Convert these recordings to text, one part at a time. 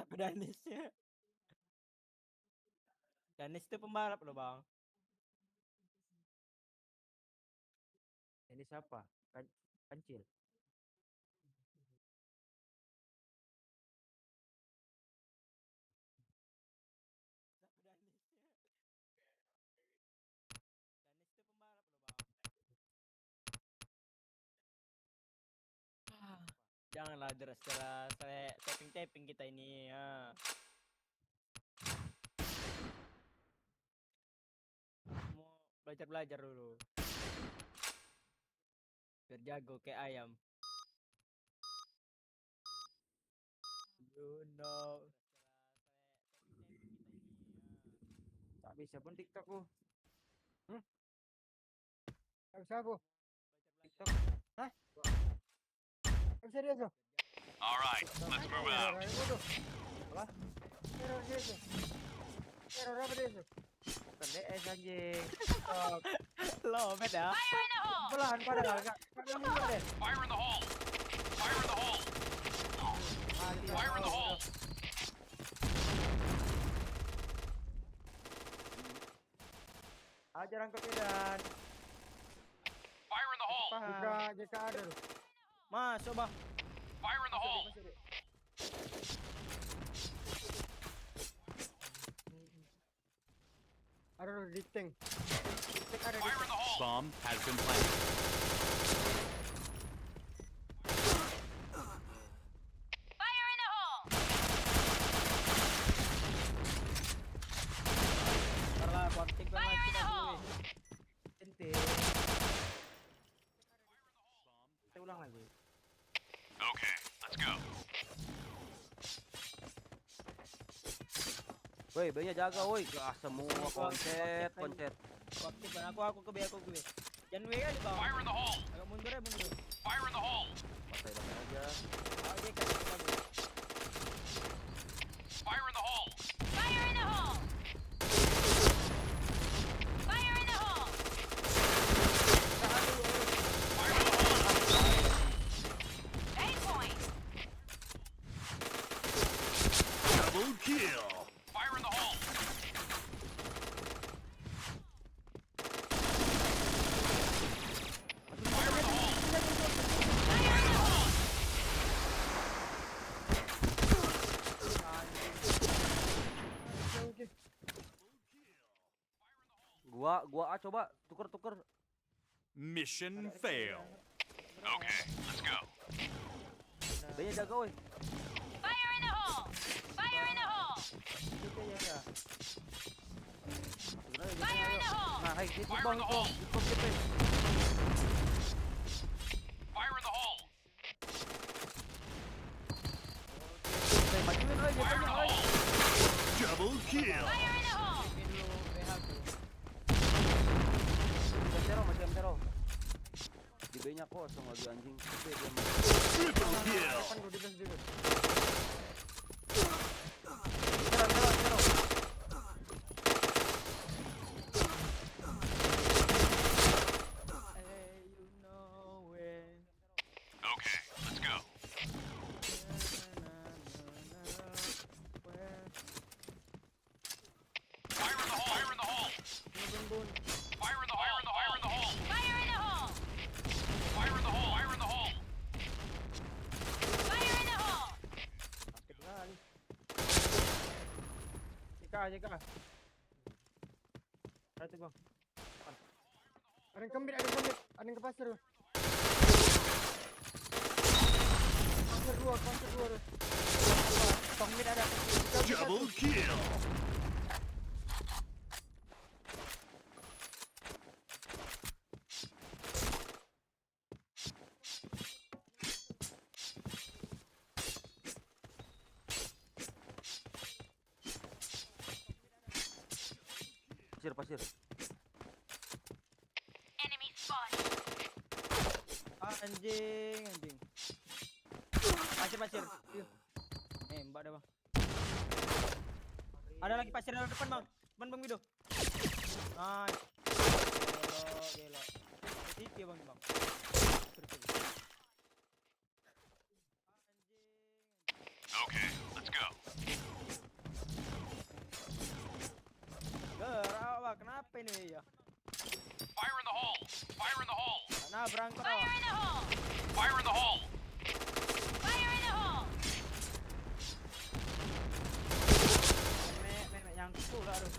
Siapa Danisnya? Danis itu pembalap loh bang. Ini siapa? Kancil. Janganlah deras-deras tapping kita ini ya. Mau belajar dulu. Biar jago kayak ayam. You know. Tak bisa pun TikTok ku. Tak bisa aku. TikTok. Hah? Tak bisa dia tuh. Alright, let's move out. Apa? Error dia tuh. Error apa dia tuh? Bukan DS anjing. Lo beda. Belahan padahal enggak. Enggak deh. Fire in the hole! Fire in the hole! Fire in the hole! Ajar angkut medan. Fire in the hole! Jika ada loh. Mas, coba. Fire in the hole! Ada loh di tank. Fire in the hole! Bomb has been planted. Fire in the hole! Karena kontik banget kita dulu. Ente. Kita ulang lagi. Okay, let's go. Woi, banyak jaga woi. Ah, semua konset. Kontik ban aku ke B. Jangan W kali bang. Fire in the hole! Agak mundur ya mundur. Fire in the hole! Pakai aja. Oke kasih bagus. Fire in the hole! Fire in the hole! Fire in the hole! Fire in the hole! Aim point! Double kill! Fire in the hole! Fire in the hole! Fire in the hole! Oke. Gua A coba tuker. Mission fail. Okay, let's go. Banyak jaga woi. Fire in the hole! Fire in the hole! Kita ya. Fire in the hole! Nah, hai itu Fire bang in the itu. hole. Itu kita. Fire in the hole! Saya majuin aja Fire in the banyak hole! Double kill! Fire in the hole! Ini dulu BH tuh. Masih M0. Di B-nya kosong lagi anjing. Oke, dia Triple kill! Depan gua di base dulu. Serang. Hey, you know when. Okay, let's go. Fire in the hole! Fire in the hole! Fire in the hole! Fire in the hole! Fire in the hole! Fire in the hole! Fire in the hole! Fire in the hole! Sakit kali. Jika. Satu bang. Ada yang kembit. Ada yang ke pasir loh. Pasir dua loh. Pengmit ada. Double kill! Pasir. Enemy spotted! Anjing. Pasir. Yuk. Mbak dah bang. Ada lagi pasir di depan bang. Depan bang Wido. Nice. Gelo. Titi bang bang. Okay, let's go. Fire in the hole. Nah, berangkat Fire oh. in the hole! Fire in the hole. Fire in the hole! Mek nyangkut pula aduh.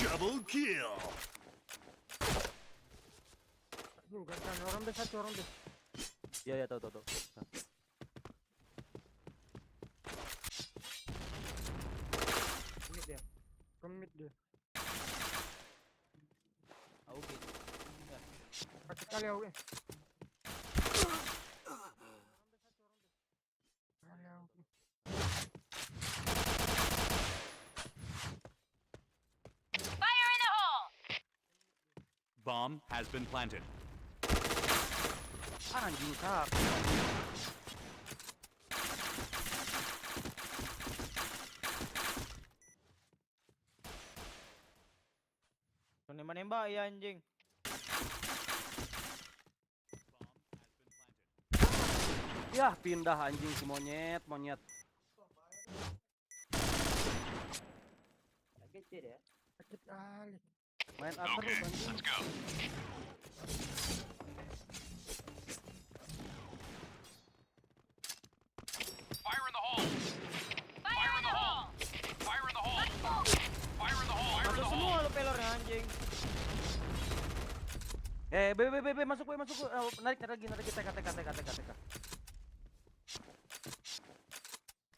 Double kill. Juga kan orang deh, satu orang deh. Iya, tahu. Nah, Mid dia. Kemit dia. oke. Sakit kali aku. Fire in the hole! Bomb has been planted. Anjing kak. Nembak ya anjing. Yah, pindah anjing si monyet. Sakit kali. Main up Okay, terus anjing. let's go. Fire in the hole. Fire in the hole! Fire in the hole. Fire in the hole. Fire in Masuk the hole. semua lu pelornya anjing. B, masuk. Narik lagi, TK.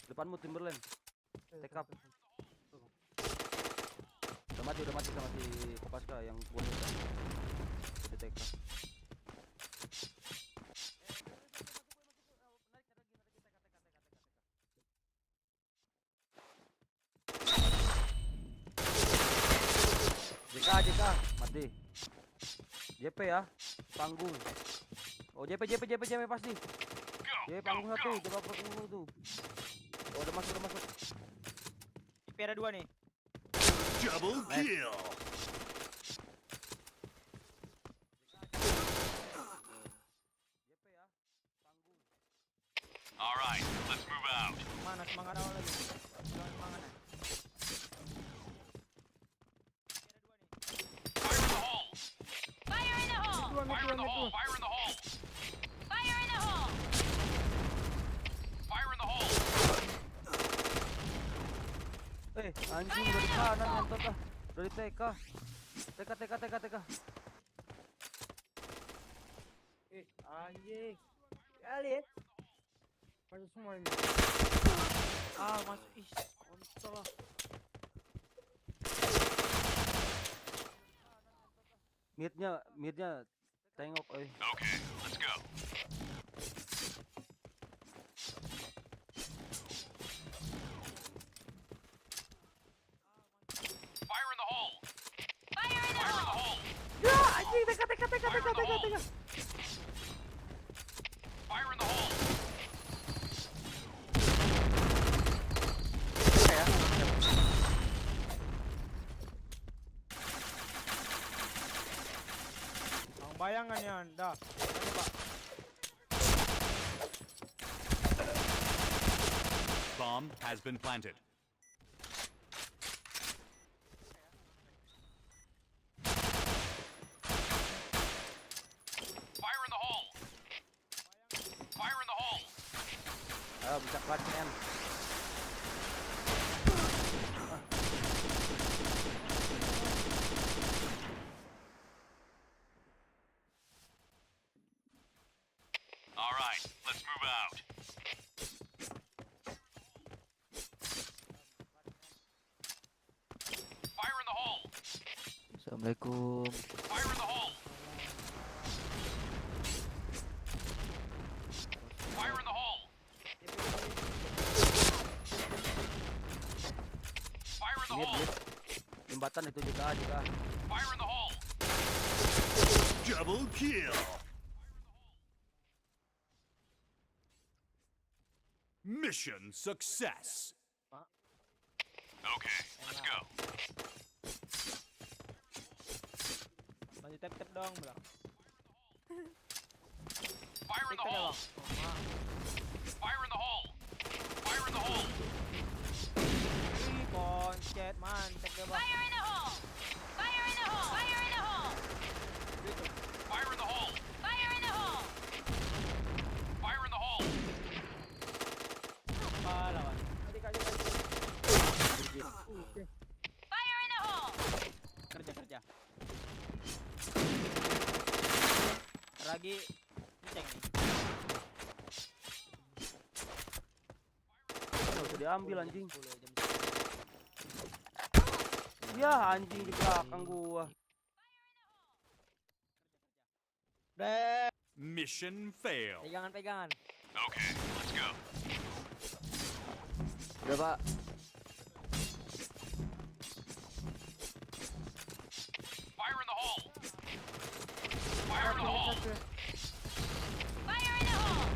Depanmu Timberland. TK. Udah mati sama si Kopaska yang bonus kan. Di TK. JK, mati. JP ya, panggung. Oh JP pasti. JP panggung satu, coba panggung tuh. Oh udah masuk. IP ada 2 nih. Double kill. JP ya, panggung. All right, let's move out. Mana semangat awal lagi. Jangan semangat. Fire in the hole. Fire in the hole! Fire in the hole. Fire in the hole. Fire in the hole! Fire in the hole. Anjing dari kanan nonton dah. Dari TK. TK. Anjing. Kali ya. Masuk semua ini. Ah, masuk ih. Kontol lah. Midnya tengok oi. Okay, let's go. Fire in the hole. Fire in the Fire in the hole! hole. Ya anjing TK. Fire in the hole. Ya. Bang bayangan ya dah. Ini Pak. Bomb has been planted. Fire in the hole. Fire in the hole. Ayo bisa clutch men. All right, let's move out. Fire in the hole. Assalamualaikum. Fire in the hole. Fire in the hole. Fire in the hole. Jembatan itu JK. Fire in the hole. Double kill. Mission success. Okay, let's go. Lanjut tap dong, belakang. Fire in the Take hole. bang. Mak. Fire in the hole! Fire in the hole! Ih, koncet mantek deh bang. Fire in the hole! Fire in the hole! Fire in the hole! Fire in the hole! Fire in the hole! Fire in the hole! Pala kan. Fire in the hole! Kerja. Lagi ngeceng nih. Nggak usah diambil anjing. 10 jam. Ya anjing di belakang gua. Deh, Mission failed. pegangan. Okay, let's go. Udah, Pak. Fire in the hole! Fire in the hole! Fire in the hole!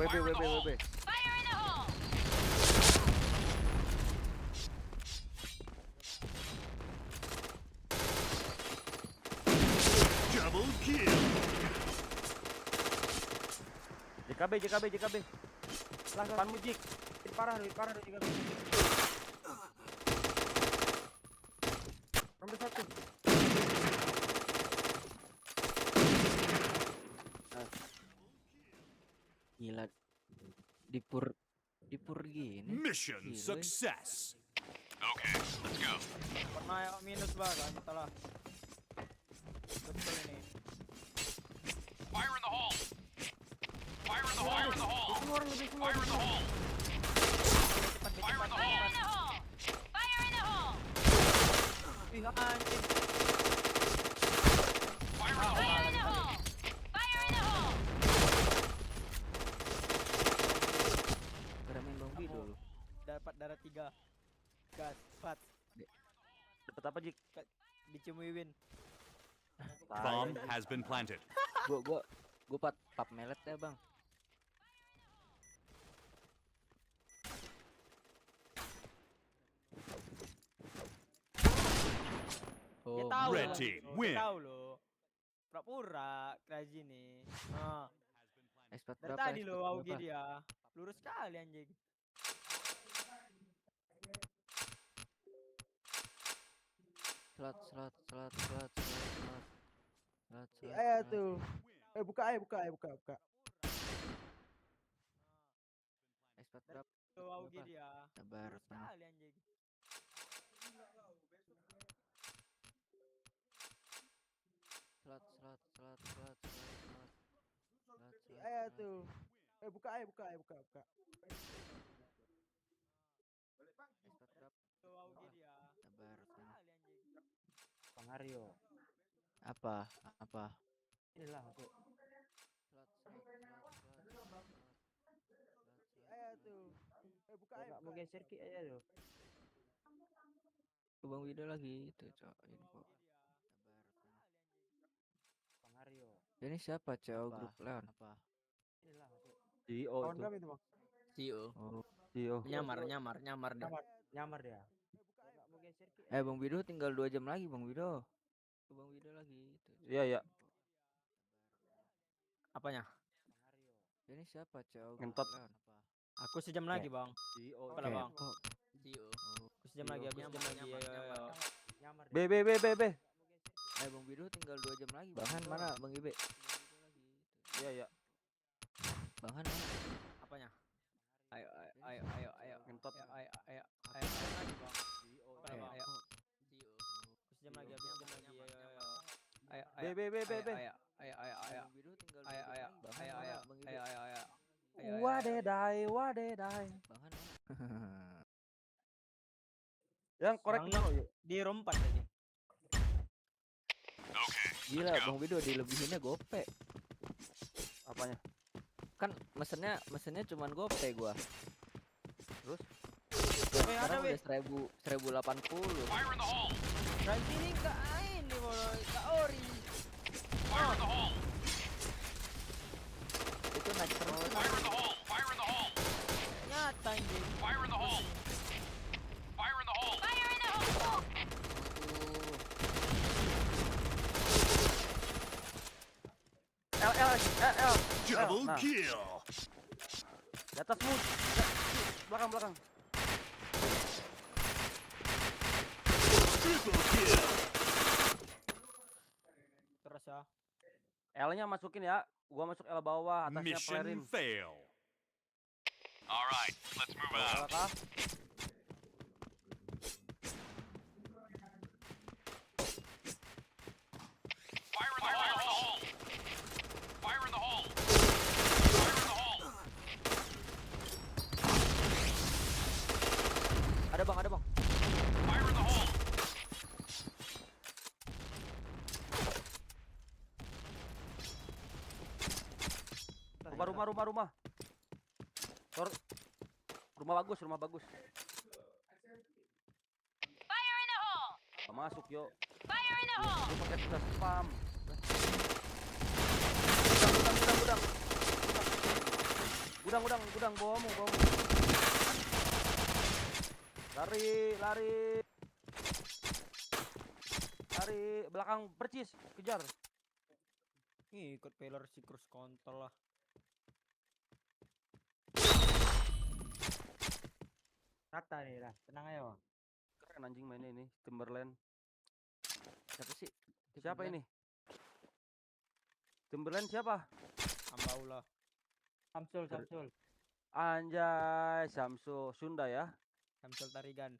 WB. Fire in the hole! Double kill. JKB. Depanmu Jik. Parah JKB. Ambil satu. Gila. Dipur gini. Mission Gila. success. Okay, let's go. Pernah ya minus bang, setelah. Betul ini. Fire in the hole! Fire in the hole! Fire in the hole! Keluar lebih keluar. Fire in the hole! Cepat. Fire in the Fire hole! in the hole! Fire in the hole! Ih anjing. Fire in the hole! Fire in the hole! Fire in the hole! Keramin Bang B dulu. Dapat darah 3. Gas, 4. Dapat apa Jik? Dicimuin. Bomb has been planted. Gua pap melet ya, Bang. Dia Oh, tahu. Red loh, team dia win. tahu loh. Pura-pura Crazy nih. Nah, Expert dari berapa? tadi Expert lo auge berapa? dia. Lurus sekali anjing. Slot. Tuh. Buka. Expert berapa? Lo auge Berapa? dia. Sabar, Lurus tenang. sekali anjing. Slot. Tuh. Buka. Expert berapa? Lo auge dia. Sabar, tenang. Sekali anjing. Pangario. Apa? Inilah aku. Slot. Tuh. Buka. Mau geser ki aja tuh. Bang Wido lagi itu, Cok. Info. Sabar, tenang. Pangario. Ini siapa, Cok? Apa? Grup Leon. Apa? Inilah aku. CEO Tahun itu. berapa itu, Bang? CEO. Oh. CEO. Nyamar deh. Nyamar dia. Mau geser ki. Bang Wido tinggal 2 jam lagi, Bang Wido. Bang Wido lagi itu. Cok. Iya. Apanya? Ini siapa, Cok? Grup Ngentot. Leon. Apa? Aku sejam lagi, Bang. CEO. Apa lah, Bang? Oh, CEO. oh. Aku sejam lagi, Ayo. Nyamar dia. B. Bang Wido tinggal 2 jam lagi. Bahan mana, Bang Ibe? Iya. Bahan mana? Apanya? Ayo. Ngentot. Ayo. Lagi, Bang. Apa lah, Bang? Oh. CEO. Aku sejam lagi, Ayo. Ayo. B. Ayo. Bang Wido tinggal 2 jam lagi. Bahan mana, Bang Ibe? Ayo. Wadedai. Bahan mana? Yang korek Bang, dulu, yuk. Di room 4 tadi. Okay, Gila, Bang Wido dilebihinnya gope. Apanya? Kan mesennya cuman gope gua. Terus? Sekarang weh. udah 1080. fire in the hole! Dari sini ke ini, boy. Ke ori. Fire in the hole! Itu naik terus. Fire in the hole! Fire in the hole! Nyata anjing. Fire in the hole! Fire in the hole! Fire in the hole! L. Double Double Nah. kill. Di atasmu. Belakang. Triple kill. Terus ya. L-nya masukin ya. Gua masuk L bawah, atasnya pelerin. Mission fail. All right, let's move L out. kah? Fire in the hole. Fire in the hole. Fire in the hole. Ada bang. Fire in the hole. Rumah. Rumah bagus. Fire in the hole! Masuk yuk. Fire in the hole! Lu pakai tugas spam. Gudang, bawamu. Lari. Belakang percis, kejar. Ikut peler si cruise counter lah. Rata nih lah, tenang aja bang. Keren anjing mainnya ini, Timberland. Siapa ini? Timberland siapa? Ambaulah. Samsul. Anjay, Samsu Sunda ya. Samsul Tarigan.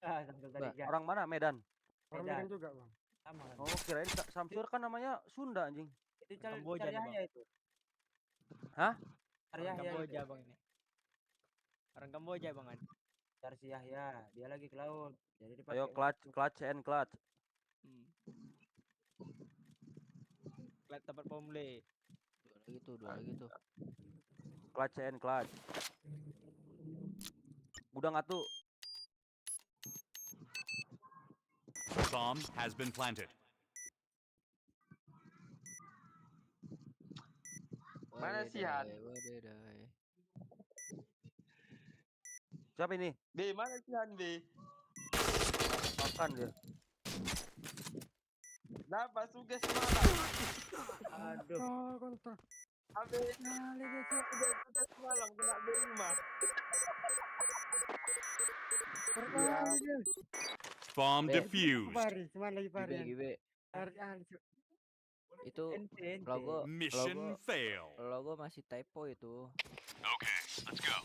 Samsul tadi ya. Orang mana? Medan. Orang Medan. Medan juga bang. Sama kan. Oh, kirain Samsur kan namanya Sunda anjing. Itu Kamboja nih, Yahya itu. Hah? Cari Orang Yahya Kamboja itu. bang ini. Orang Kamboja bang kan. Cari si Yahya, dia lagi ke laut. Jadi dipakai Ayo clutch. Klat tempat pomle. Dua lagi tuh. Clutch. Gudang atuh. Bomb has been planted. Mana sih Han? Siapa ini? B, mana sih Han B? Makan dia. Dapat tugas semalam. Aduh. Oh, kontra. Habis tugas semalam kena B5. Berkali dia. Bomb Ben. defused. Pari, cuman lagi pari. Gibe. Itu Itu logo Mission fail. logo masih typo itu. Okay, let's go.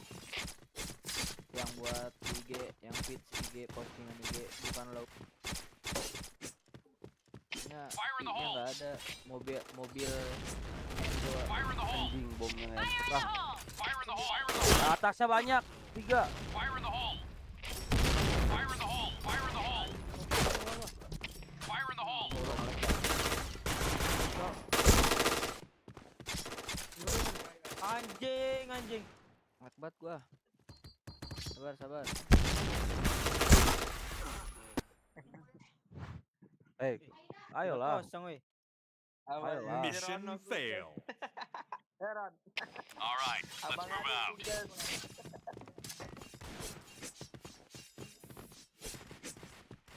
Yang buat IG, yang feeds IG, postingan IG bukan logo. Nya Fire in the hole. nggak ada mobil Fire in the hole. Anjing bomnya Fire in the lah. hole! Fire in the hole. Fire in the hole. Atasnya banyak. 3. Fire in the hole. Fire in the hole. Fire in the hole. Fire in the hole. Anjing. Akbat gua. Sabar. Ayolah. Kosong weh. Ayolah. Mission fail. Heran. All right, let's Abang move ada out. tugas.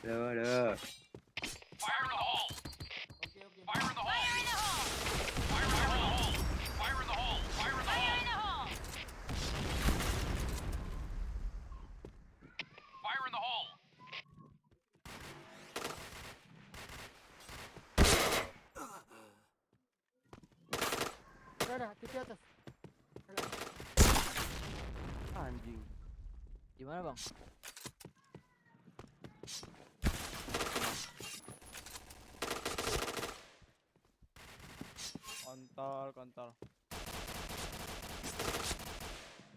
Fire in the hole. Fire in the hole. Fire in the hole! Fire in the hole. Fire in the hole. Fire in the Fire hole. in the hole! Fire in the hole. ada tipe atas. Anjing. Gimana, Bang? Kontol.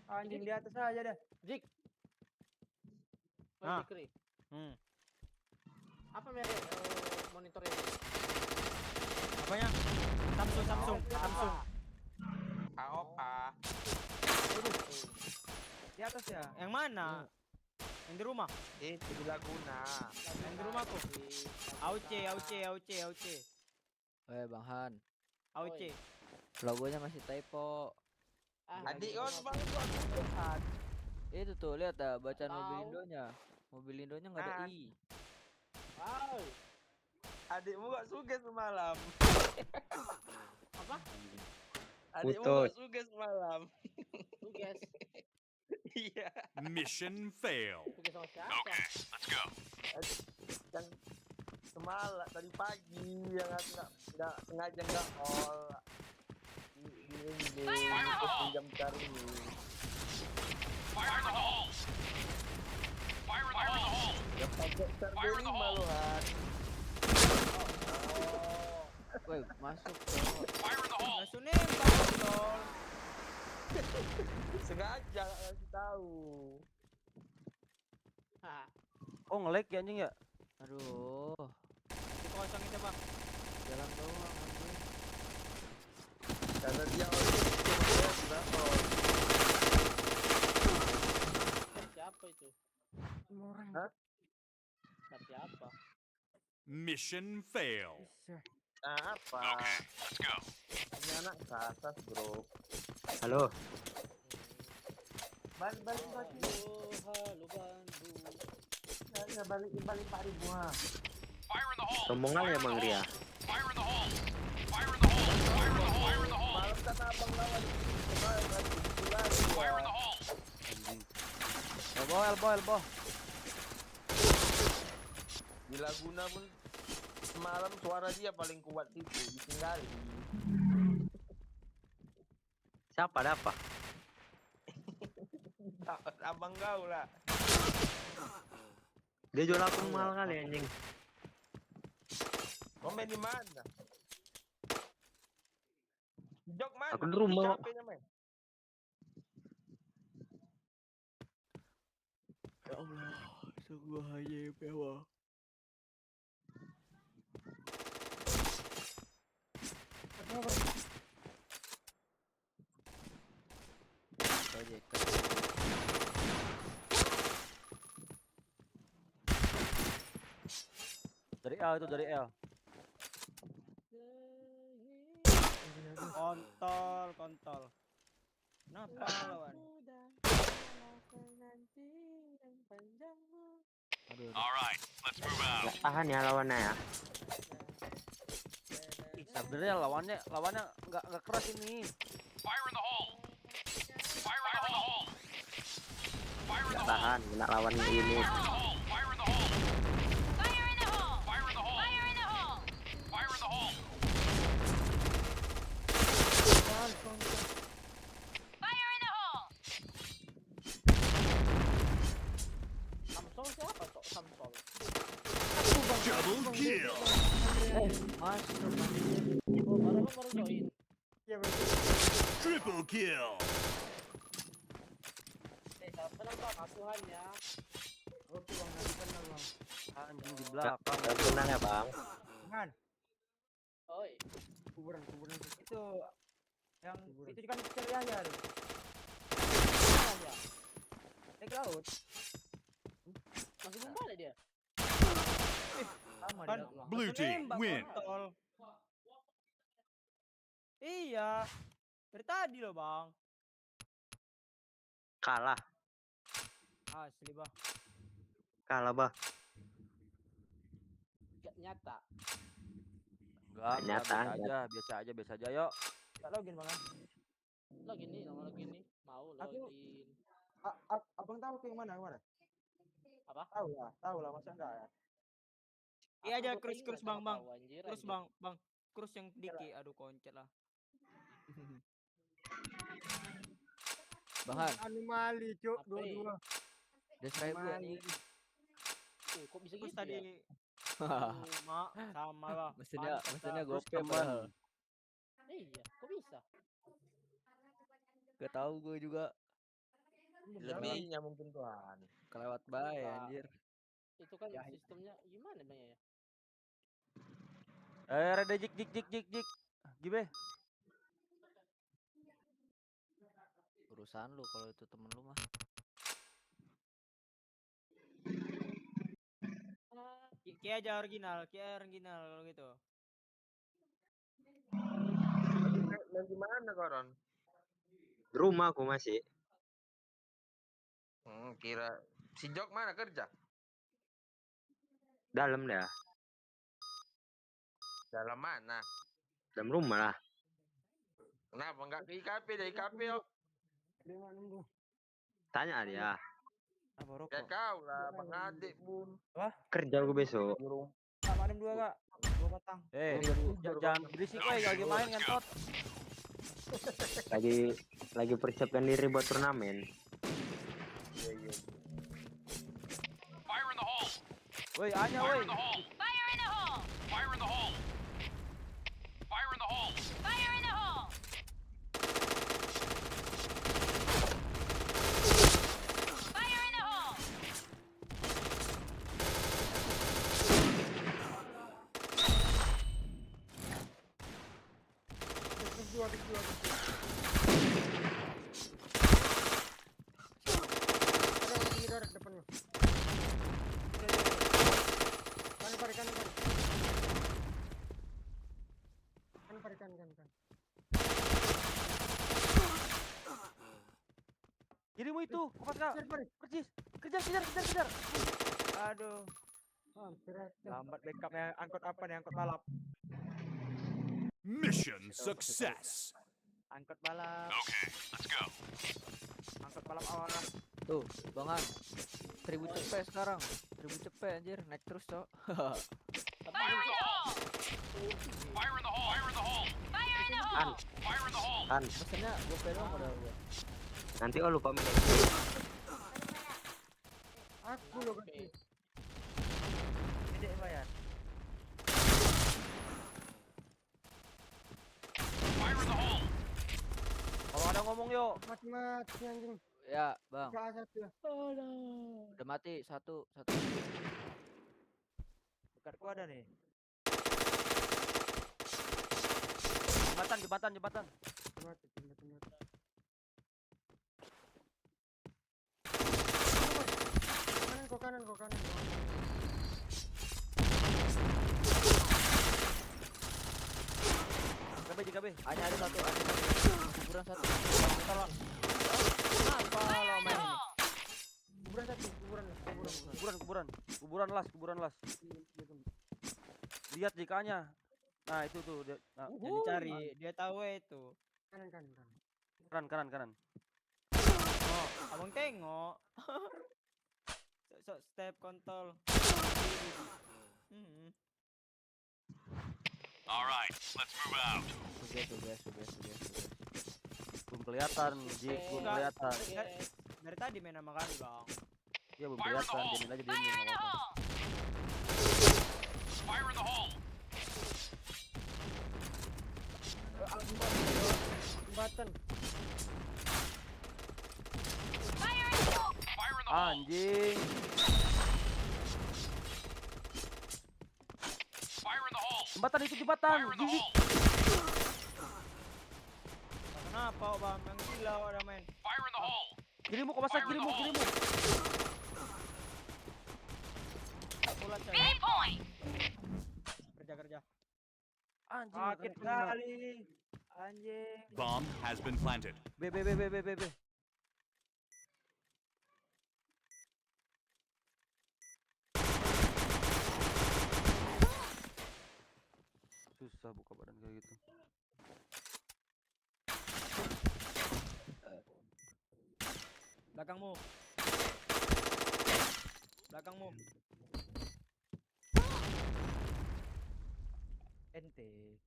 Anjing di atas aja dah. Zik. Ah. Zikri. Apa merek monitornya? Apanya? Samsung. Opa. Di atas ya. Yang mana? Yang di rumah. Itu di Laguna. Yang di rumahku. Auce. Bang Han. Auce. Logonya masih typo. Adik kau bang kau tugas. Itu tuh, lihat dah bacaan mobil Indonya. Mobil Indonya nggak ada Ah. I. Adikmu gak suka semalam. Adikmu Putut. gak suka semalam. Tugas. Iya. Mission failed. Tugas sama siapa? Okay, let's go. Yang semalam tadi pagi yang nggak sengaja nggak all. Di jam cari. Fire in the hole. Fire in the hole. Yang pakai server Fire in the 5 hole. lohan. Woi, masuk. Bro. Fire in the hole. Langsung nembak kontol. Sengaja nggak kasih tahu. Hah. Oh nge-lag ya anjing ya? Aduh, Dikosong itu bang. jalan doang anjing. Karena dia orang kenapa? Siapa itu? Hah? Siapa? Mission failed. Nah, apa? Okay, let's go. Ini anak kasar bro. Halo. Balik Halo Bandung. balik 4.000 ha. Fire in the hole. Sombong kali ya Bang Ria. Fire in the hole. Fire in the hole. Fire in the hole. Fire in the hole. Malam kan abang lawan kemarin lagi Fire in the hole. Anjing. Elbow. di Laguna pun semalam suara dia paling kuat itu ditinggali. Siapa ada apa? Abang kau lah. Dia jual akun mahal kali anjing. Kau main di mana? Jok mana? Aku di rumah. Siapa main? Ya Allah, sungguh ajaib ya Allah. Project. Dari L itu dari L. Kontol. Kenapa lawan? Aduh, All right, let's move out. Gak tahan ya lawannya ya. Sebenarnya lawannya nggak keras ini. Fire in the hole. Fire in the hole. Fire in the Gak hole. tahan kena lawan ini. Fire in the hole. Fire in the hole. Fire in the hole! Fire in the hole. Fire in the hole! Fire in the hole. Fire in the hole! Samsung siapa? Sok Samsung. Double kill. Masuk. Oh, baru join. Triple kill. Tenang bang, asuhan ya. Oke bang, nanti kenal bang. Anjing di belakang. Gak tenang ya Bang. Kan, Oi, kuburan itu yang itu kan ceritanya tuh. mana dia? Naik laut. Masih belum balik dia. Sama Kan, dia. Blue team win. Kontol. Iya. Dari tadi loh bang. Kalah. Asli bang. Kalah bah. Gak nyata. Enggak, Nyata, biasa aja. Yuk. Tak login bang. Login nih, nomor login nih. Mau Aku- login. Abang tahu ke yang mana? Apa? Tahu lah, masa enggak ya? Iya Aku aja kok krus ingat bang sama bang. kau, anjir, Krus anjir. bang. Krus yang diki, aduh koncet lah. Bahan. Animali cuk, Apa ini? Udah 1000 anjing. Tuh, kok bisa Krus gitu tadi. ya? Mak, sama lah. Mesinnya Pantes mesinnya dah. Terus gope teman. padahal. Iya, kok bisa? Gak tahu gue juga. Lebihnya mungkin Tuhan. Kelewat bae Enggak. anjir. Itu kan sistemnya gimana bang ya? Rada jik. Gibe. Urusan lu kalau itu temen lu mah. Ki aja original kalau gitu. Main di mana koron? Di rumah aku masih. Kira si Jok mana kerja? Dalam dah. Dalam mana? Dalam rumah lah. Kenapa enggak ke IKP dari IKP yuk? Lima nunggu. Tanya dia. Apa Ya rokok? kau lah, Bang Adik bun. Kerja gue besok. Kak, madem 2 kak. 2 batang. Jangan berisik woi, lagi main ngentot. Lagi persiapkan diri buat turnamen. Fire in the hole! Woi, Anya Fire woi. in the hole! Fire in the hole! Fire in the hole! Fire in the hole! Fire in the hole! Fire in the hole! Terus dua. Ada depannya. Kanan pari. Kirimu itu, kopas kak. Pari. Percis. Kejar. Aduh. Hampir aja. Lambat backupnya. Angkot apa nih? Angkot balap. Mission success. Angkot balap. Okay, let's go. Angkot balap awal lah. Tuh, bangan. 1000 cepet sekarang. 1000 cepet anjir, naik terus, Cok. Fire in the hole! Fire in the hole! Fire in the hole! Fire in the hole! Fire in the hole! Han, Mesennya gue doang udah gua. nanti kau lupa milih. Aku lo ganti. Tidak bayar. Fire in the hole! Kalau ada ngomong yuk. Mati anjing. Ya, Bang. Gak satu ya. Udah mati satu. Dekatku ada nih. Jembatan. Mati. Kanan. JKB. Hanya ada satu. Kuburan satu. Tolong. Kenapa lo main ini? Kuburan. Kuburan las. Lihat JK-nya. Nah, itu tuh dia. Nah, Jadi cari. Dia tahu itu. Kanan. Oh, abang tengok. Sok step kontol. All right, let's move out. Tugas. belum kelihatan, Jik, belum Enggak. kelihatan. Dari tadi main sama kali bang. Iya, belum kelihatan, diamin aja Fire in the nggak apa-apa. hole! Fire in the hole! Jembatan. Fire in the hole! Fire in the hole! Anjing. Fire in the hole! Jembatan itu jembatan. Fire in the Jik. hole! Kenapa bang? Yang gila ada main. Fire in the hole! Kirimu kok masa kirimu. Pulat B saya. point! Kerja. Anjing. Sakit kena. kali. Anjing. Bomb has been planted. B. Susah buka badan kayak gitu. Belakangmu. Ente.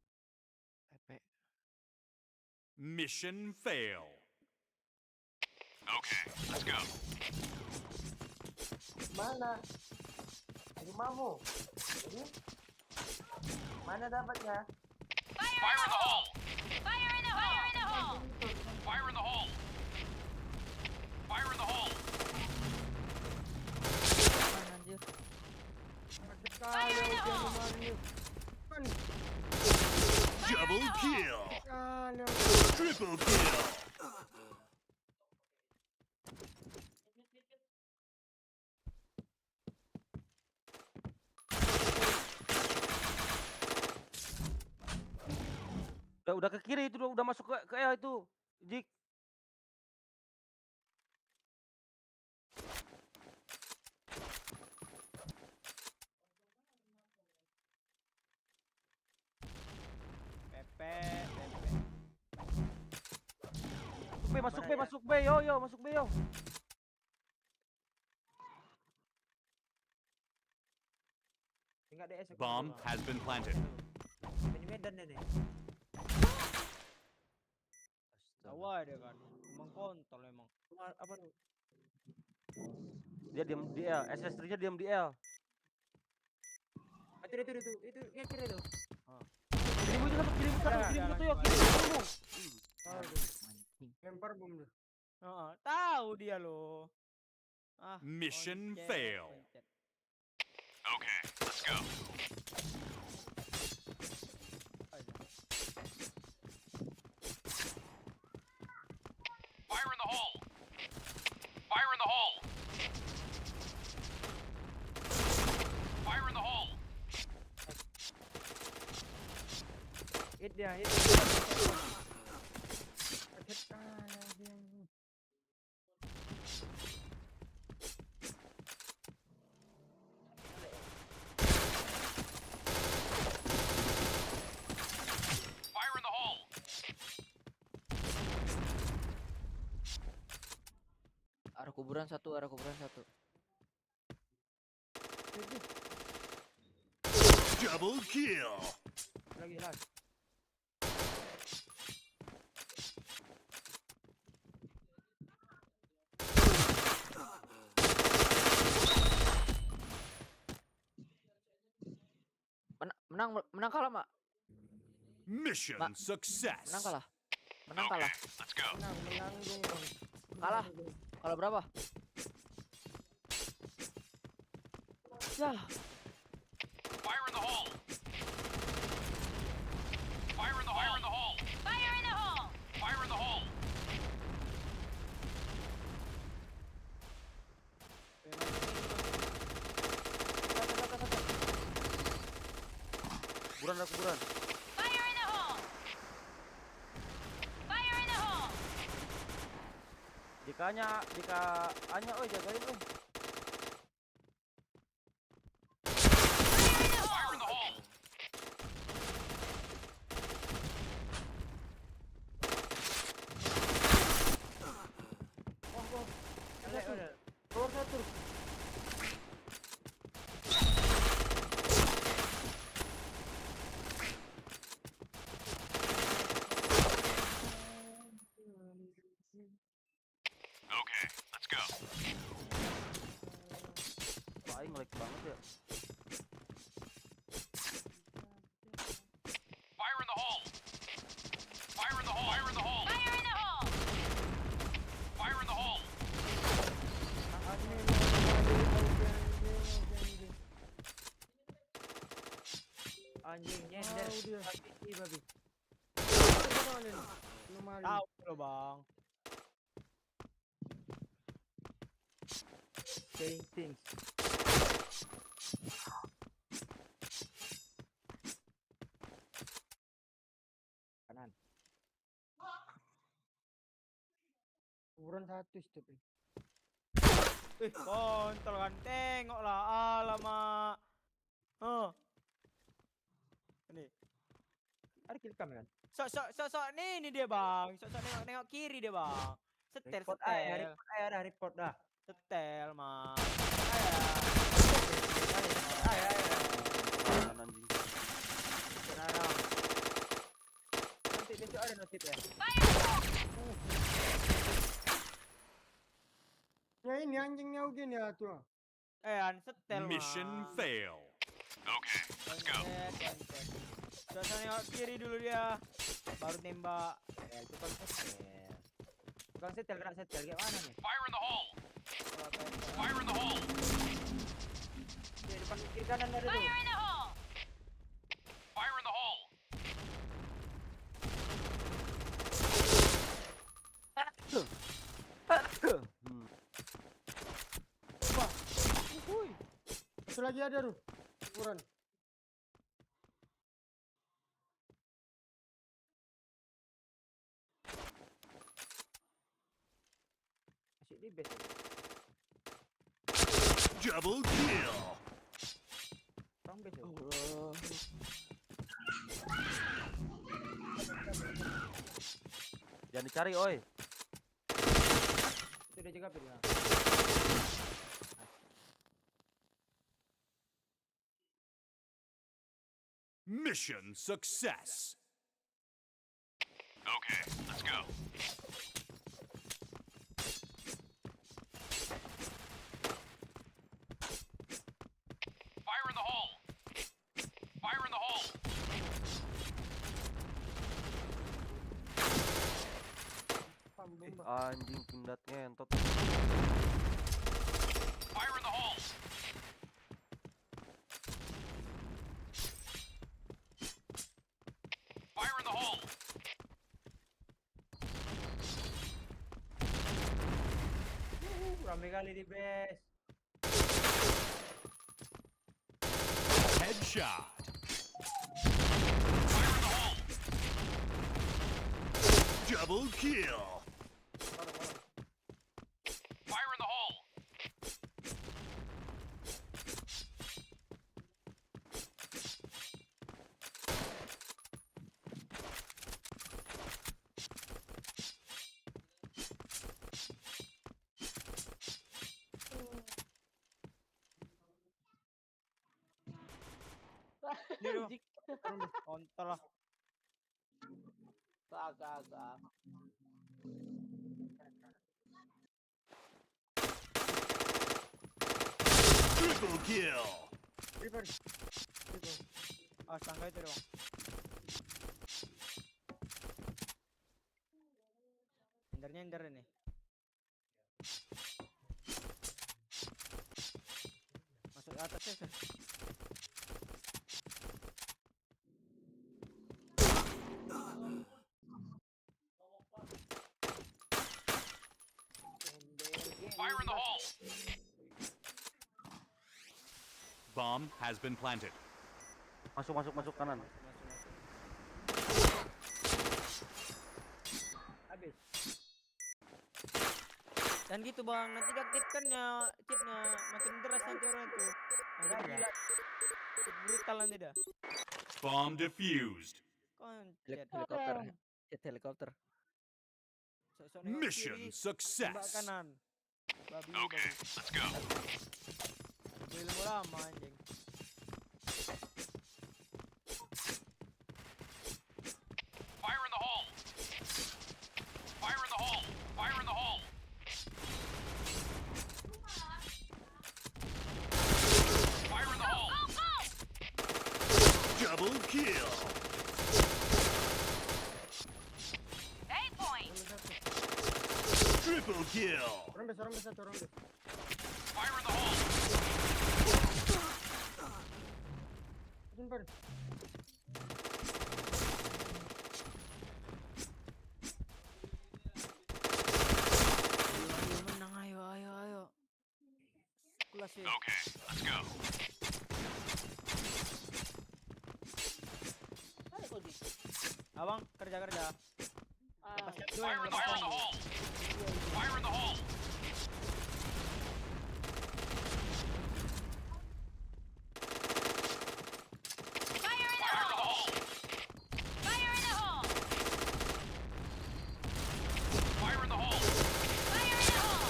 Mission fail. Okay, let's go. Mana? Rumahmu. Ini? Mana dapatnya? Fire in the hole! Fire in the hole! Fire in the hole! Fire in the hole! Fire in the hole! Anjir. Sekali dia rumahnya. Kan Double kill. sekali. Triple kill. Udah ke kiri itu, udah masuk ke E itu. Jik. Pepe. B, masuk B, Mana ya? masuk B, yo, masuk B, yo. Tinggal DS aku. Bomb has been planted. Ini Medan ini. Tahu aja kan. Emang kontol emang. Apa tuh? Dia diam di L, SS3-nya diam di L. Itu yang kiri tuh. Kirimu itu satu, kirimu satu, Ya, kirimu ya, satu, yo, lanjut, kirimu. Lempar bom tuh. Heeh, tahu dia loh. Ah, Mission pencet, fail. pencet. Okay, let's go. Aja. Fire in the hole. Fire in the hole. Fire in the hole. Hit dia. Fire in the hole. Arah kuburan satu. Double kill. Lagi. Menang kalah, Mak. Mission Ma- success. Menang kalah. Okay, let's go. Menanggung. Kalah. Kalah berapa? Ya, Fire in the hole. Fire in the hole. Fire in the hole. Fire in the hole! Fire in the hole. Kuburan ada kuburan. Fire in the hole! Fire in the hole! Jika Anya, oi jagain oi. Fire in the hole. Keluar satu. Okay, let's go. Kok aing lag banget ya. Fire in the hole. Fire in the hole. Fire in the hole. Fire in the hole! Fire in the hole. Anjing nyender. Babi. Tahu loh, Bang. Saying things. Kanan. Kuburan satu step. Kontol kan. Tengoklah, alamak. Ini. Ada kill cam kan? Sok ini dia, Bang. Sok nengok kiri dia, Bang. Setel. Ada report dah. Setel, Mang. Kanan anjing. Sekarang. Nanti besok ada notif ya. Ya ini anjingnya Eugen ya tuh. Setel, Mang. Mission fail. Okay, let's go. Sok nengok kiri dulu dia. Baru nembak. Tukang setel kena setel kayak mana nih? Fire in the hole. Fire in the hole. Di depan kiri kanan ada tuh. Fire in the hole! Fire in the hole. Satu lagi ada tuh. Kuburan. Masih di base. Double kill. Orang base. Ya? Jangan dicari, oi. dia jaga pit. Mission success. Okay, let's go. Fire in the hole! Fire in the hole! Anjing pindad ngentot. Fire in the hole! Fire in the hole! Rame kali di base. Headshot. Fire in the hole! Double kill. Fire in the hole! Ini dulu. Kontol lah. Agak-agak. Triple kill. Reaper. Awas tangga itu dong. Hindarnya ini. Masuk ke atas ya. Fire in the hole! Bomb has been planted. Masuk kanan. Habis. Dan gitu bang, nanti aktifkannya cheatnya makin deras nanti orang itu. Makin gila. Cheat brutal nanti dah. Bomb defused. Koncet. Helikopter. Hit helikopter. Sok-sok nengok Mission kiri, tembak success. kanan. Babi, Okay, let's go. ilmu lama anjing. Fire in the hole! Fire in the hole! Fire in the hole! Fire in the hole! Double kill. 8 point. Triple kill. Orang base satu orang base. Fire in the hole! Reaper. Ayo menang, ayo. Kelas ya. Okay, let's go. Abang kerja. Lepas yang dua yang Fire in lepas the yang dua. hole! Fire in the hole! Fire in the Fire in the hole. hole! Fire in the hole. Fire in the hole! Fire in the hole.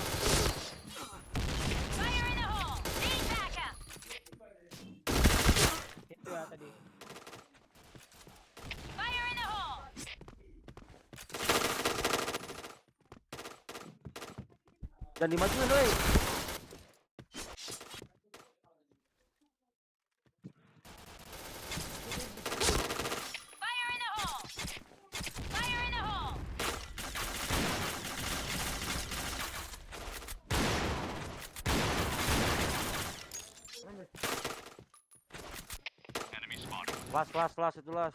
Fire in the hole. Need backup. Itu ya tadi. Fire in the hole. Dan dimajuin woi. Fire in the hole. Fire in the hole. Enemy spotted. Las itu las.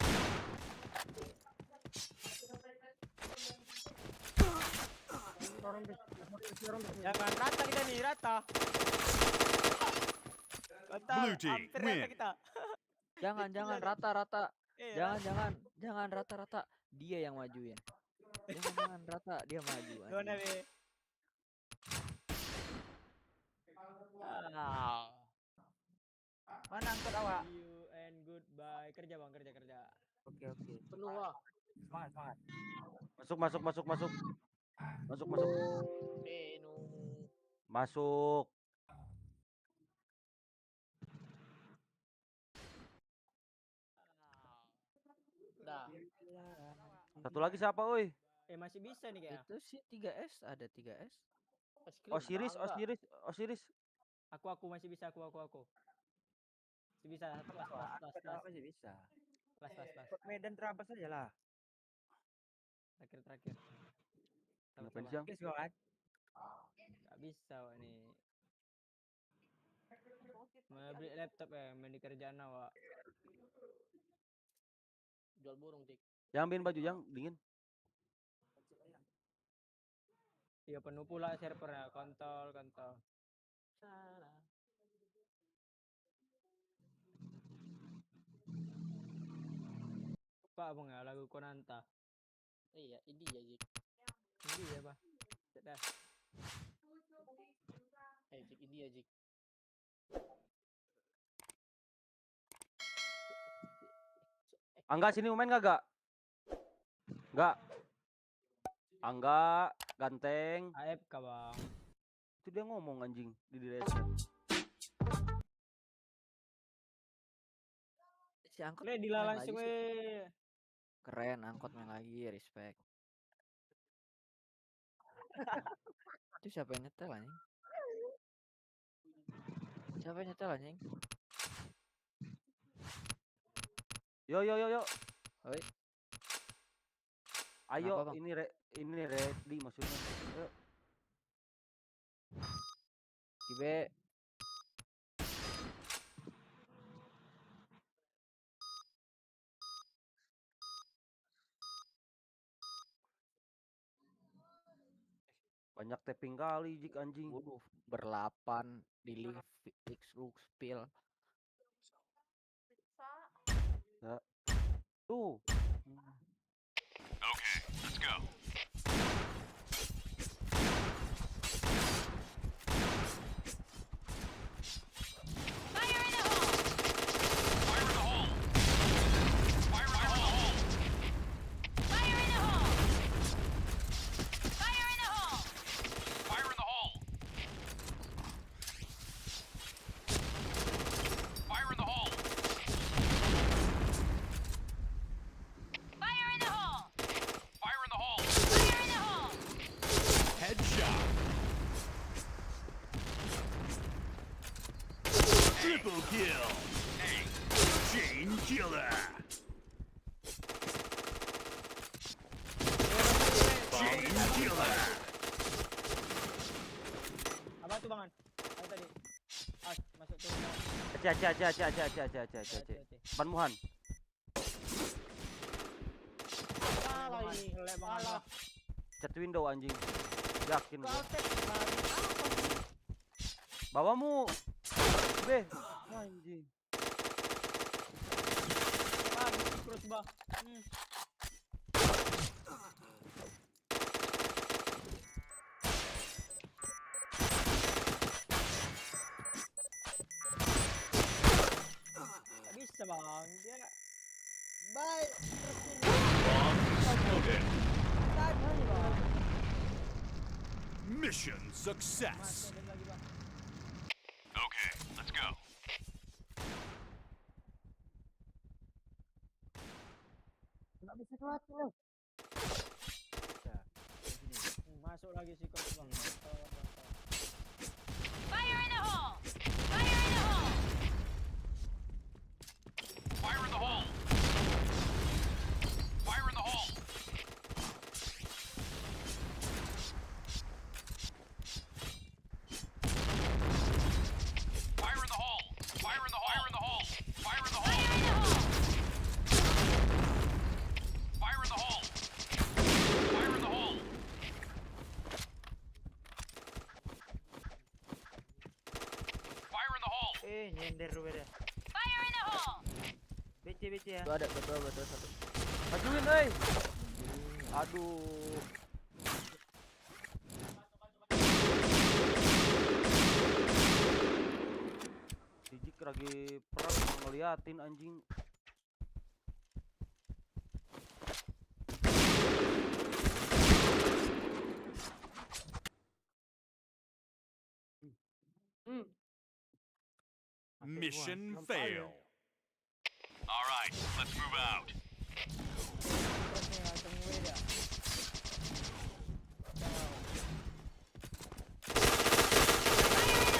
Orang base. Jangan rata kita nih, rata. Mantap, Blue team, hampir win. rata kita. Jangan rata. Iya, Jangan rata. Dia yang majuin. Jangan rata, dia maju. Gimana anjing. be? Ah. Mana angkot awak? See you and goodbye. Kerja bang, kerja. Oke. Penuh lah. Semangat. Masuk. Penuh. Masuk. Dah. Satu lagi siapa, oi? Masih bisa nih kayaknya. Itu sih 3S, ada 3S. Es krim Osiris, bangga. Osiris. Aku masih bisa aku. Masih bisa. Las. Masih bisa. Las. Ikut Medan terabas aja lah. Terakhir. Ngapain siang? Guys, kawan. Gak bisa Wak nih. Mau beli laptop ya, main di kerjaan Wak. Jual burung, Dik. Yang ambilin baju yang dingin. Iya penuh pula servernya, kontol. Pak bang ya lagu Konanta. Iya, ini ya, Dik. Ini ya pak. Sudah. Dik, ini ya, Dik. Angga sini main gak? Enggak. Angga ganteng. AFK bang. Itu dia ngomong anjing di reset. Si angkot Le main dilalang lagi sih sih. we. Keren, angkot main lagi, respect. Itu siapa yang nyetel anjing? Yo. Oi. Ayo Kenapa, Bang? ini ready maksudnya. Ayo. Kibe. Banyak tapping kali jik anjing. Waduh, berlapan di League Spill. Tuh. Okay, let's go. Fire in the hole! Fire in the hole! Fire in the hole! Fire in the hole! Fire in the hole! Fire in the hole! Fire in the hole! Fire in the hole! Fire in the hole! Fire in the hole! Headshot. Triple kill. Chain killer. Chain killer. Apa tuh bangan? Apa tadi? Masuk tuh. Aci. Ban Muhan. Salah ini, ngelek banget. Cat window anjing. Yakin gua. Bawamu. Be. Anjing. Terus bang. Gak bisa bang, dia baik. Bomb exploded. Mission success. Okay, let's go. Nggak bisa keluar loh. Masuk lagi si coach bang. Fire in the hole! Fire in the hole! Fire in the hole! Fire in the hole! Fire in the hole! Fire in the hole! Fire in the hole! Fire in the hole! Fire in the hole! Fire in the hole! Fire in the hole! Fire in the hole! Nyender lu beda. Fire in the hole! BC ya. Itu ada betul satu. Majuin, euy. Aduh. Dijik lagi perang ngeliatin anjing. Mission fail. All right, let's move out.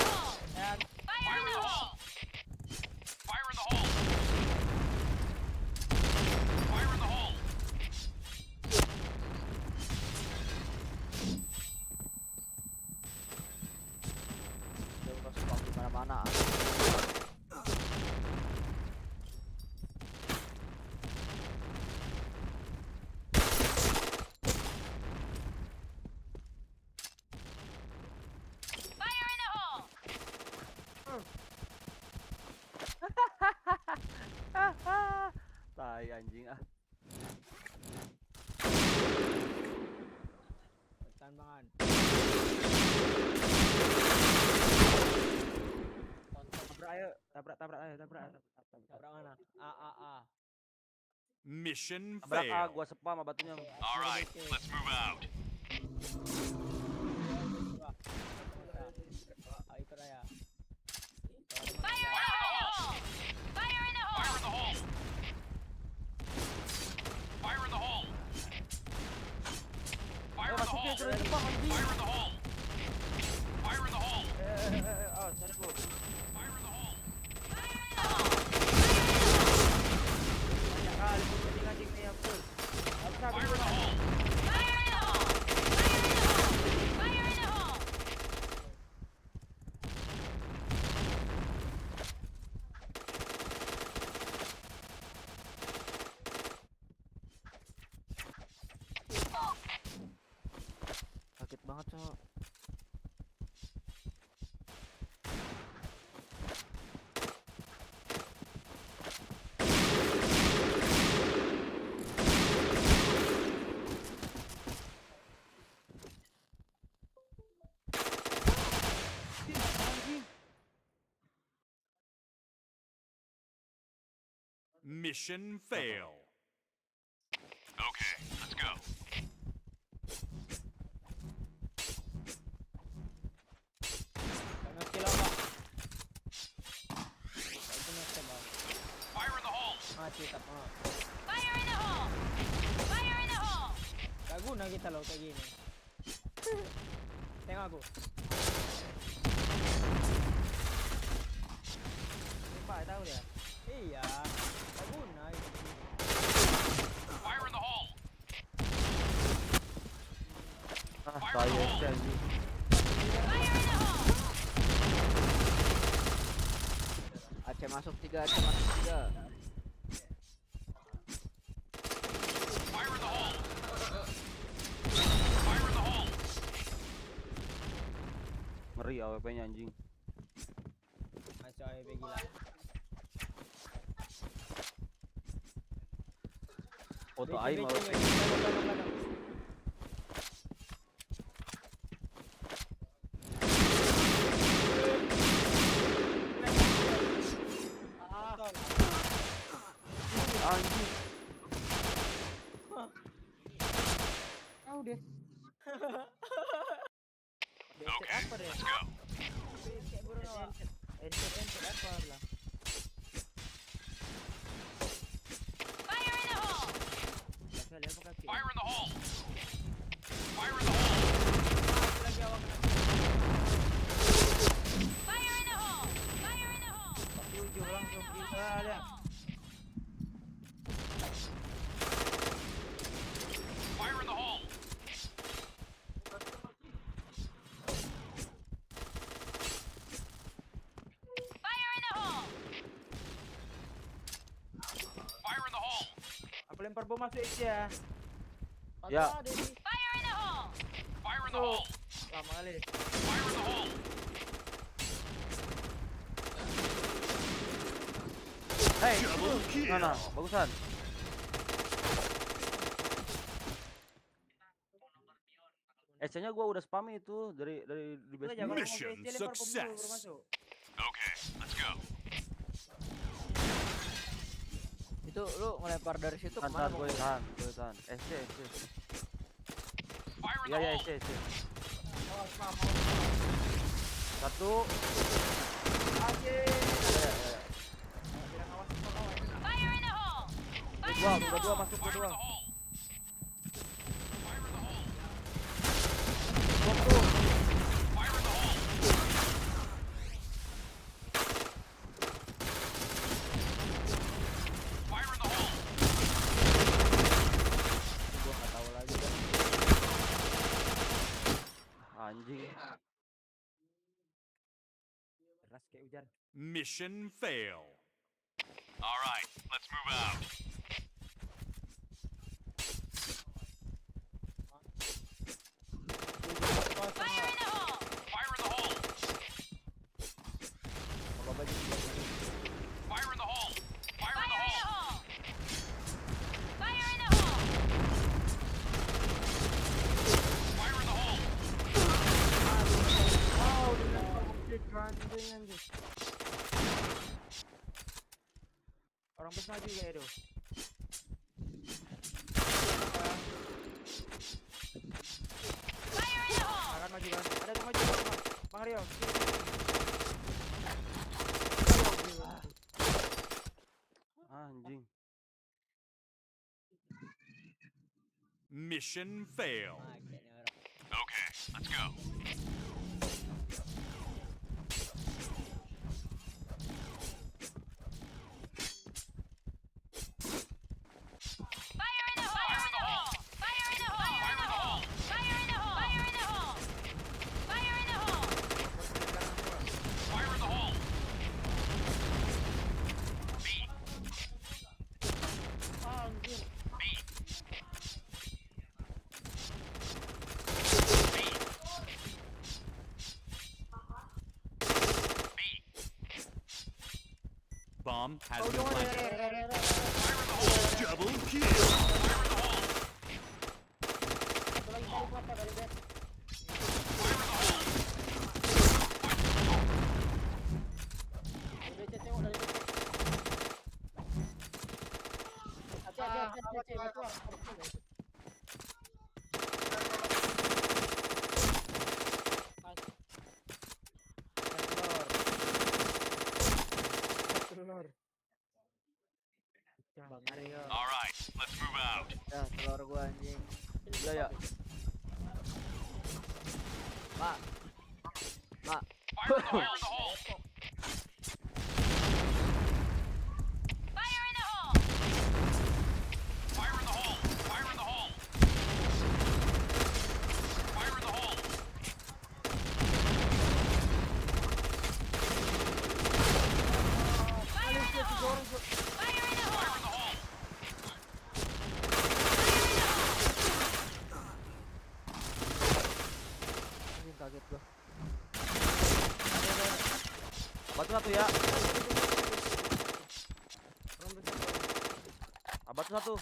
Fire in the hole! Fire in the hole. Fire in the hole. Dia udah spam di mana-mana. Fire in the hole! Tai anjing ah. Tanbangan. Tabrak ayo, tabrak ayo, tabrak. Tabrak mana? A. Mission Tabrak ah, fail. gua spam batunya. All right, let's move out. Itu raya. Fire in the hole! Fire in the Fire in hole! the hole. Fire in the hole. Fire in the hole. Masuk ke depan anjing. Fire in the hole. Fire in the hole. Oh, sorry bro. Fire in the hole. Fire in the hole! Banyak kali gua anjing nih aku. Fire in the hole. Fire in the hole! Fire in the hole! Sakit banget, Cok. Mission fail. Okay, let's go. Jangan silau Pak. Itu ngasih Bang. Fire in the hole. Mati tak mau. Fire in the hole! Fire in the hole! Gak guna kita loh kayak gini. Tengok aku. Pak tahu dia. Iya. Gak guna itu. Fire in the hole. Ah, Fire tai in the hole. anjing. Fire in the hole! Aceh masuk 3, Aceh masuk 3. Fire in the hole. Fire in the hole. Ngeri AWP-nya anjing. Masuk AWP gila. Foto BC, aim BC, AWP. belakang. Anjing. Tahu deh. Okay, Apa deh? let's go. Kayak burung awak. Enter apa lah? Fire in the hole! Kali apa kaki? Fire in the hole. Fire in the hole. Lagi awak kena. Fire in the hole! Fire in the hole! Tujuh langsung kita lihat. Fire in the hole. Fire in the hole! Fire in the hole. Aku lempar bom masuk ya. Ya. Fire in the hole! Fire in the hole. Lama kali. Fire in the hole. Hei, Double kill. mana? Bagusan. SC-nya gua udah spam itu dari di base. Mission success. Okay, let's go. Itu lu ngelempar dari situ Tahan, kemana? gue tahan. SC. Fire in Iya the ya hole. SC. Satu. Bilang awas semua kawan. Fire in the hole! Udah Fire dua, in the udah dua hole! masuk, udah Fire in dua. the hole! Fire in the hole! Bom tuh. Fire in the hole! Fire in the hole! Gua nggak tahu lagi kan. Anjing. Keras kayak hujan. Mission fail. All right, let's move out. Fire in the hole! Fire in the hole! Apa-apa juga. Fire in the hole! Fire Fire in the in the hole! hole! Fire in the hole! Fire in the hole! Oh, udah anjing. Orang bus maju kayak itu. Fire in the hole! Akan maju kan? Ada tuh maju. Bang Rio. Anjing. Mission fail. Nah, kayaknya orang. Okay, let's go. Fire in the hole! Fire in the hole! Fire in the hole! Fire in the hole! Fire in the hole! Fire in the hole! Fire in the hole! B. Anjir. B. B. B. Bomb has Oh, been jangan. planted. Fire in the hole! Double kill. Fire in the hole! Satu lagi dari kelapa dari bed. Fire in the hole! Dari BC tengok dari BC. Hati-hati, batu. Telur. Bang Rio. All right, let's move out. Dah, telur gua anjing. Ya ya. Mak. Mak. Fire in the hole! Fire in the hole! Fire in the hole! Fire in the hole! Fire in the hole! Fire in the hole! Fire in the hole! Fire in the hole! Fire in the hole! Anjing kaget gua. Batu satu ya. Batu satu.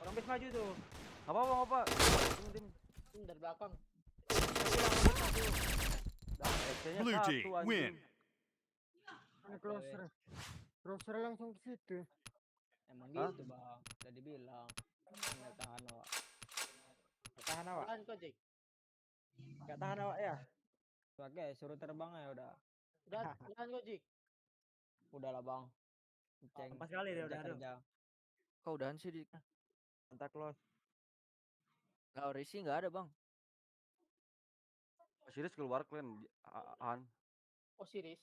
Orang bus maju tuh. Apa apa apa. Tim. Dari belakang. Actionnya Blue satu, team anjing. win. Closer. Closer langsung ke situ. Emang Hah? gitu, Bang. Udah dibilang. Nggak tahan awak. Gak tahan awak. Tahan kok, Jake. Gak tahan awak ya? Oke, suruh terbang ya udah. Udah, tahan kok, Jake. Udahlah, Bang. Ceng. Empat kali dia udah, aduh. kerja. Kau udahan sih di Santa Claus. Kau risi nggak ada, Bang. Siris keluar klan. Han. Oh, series.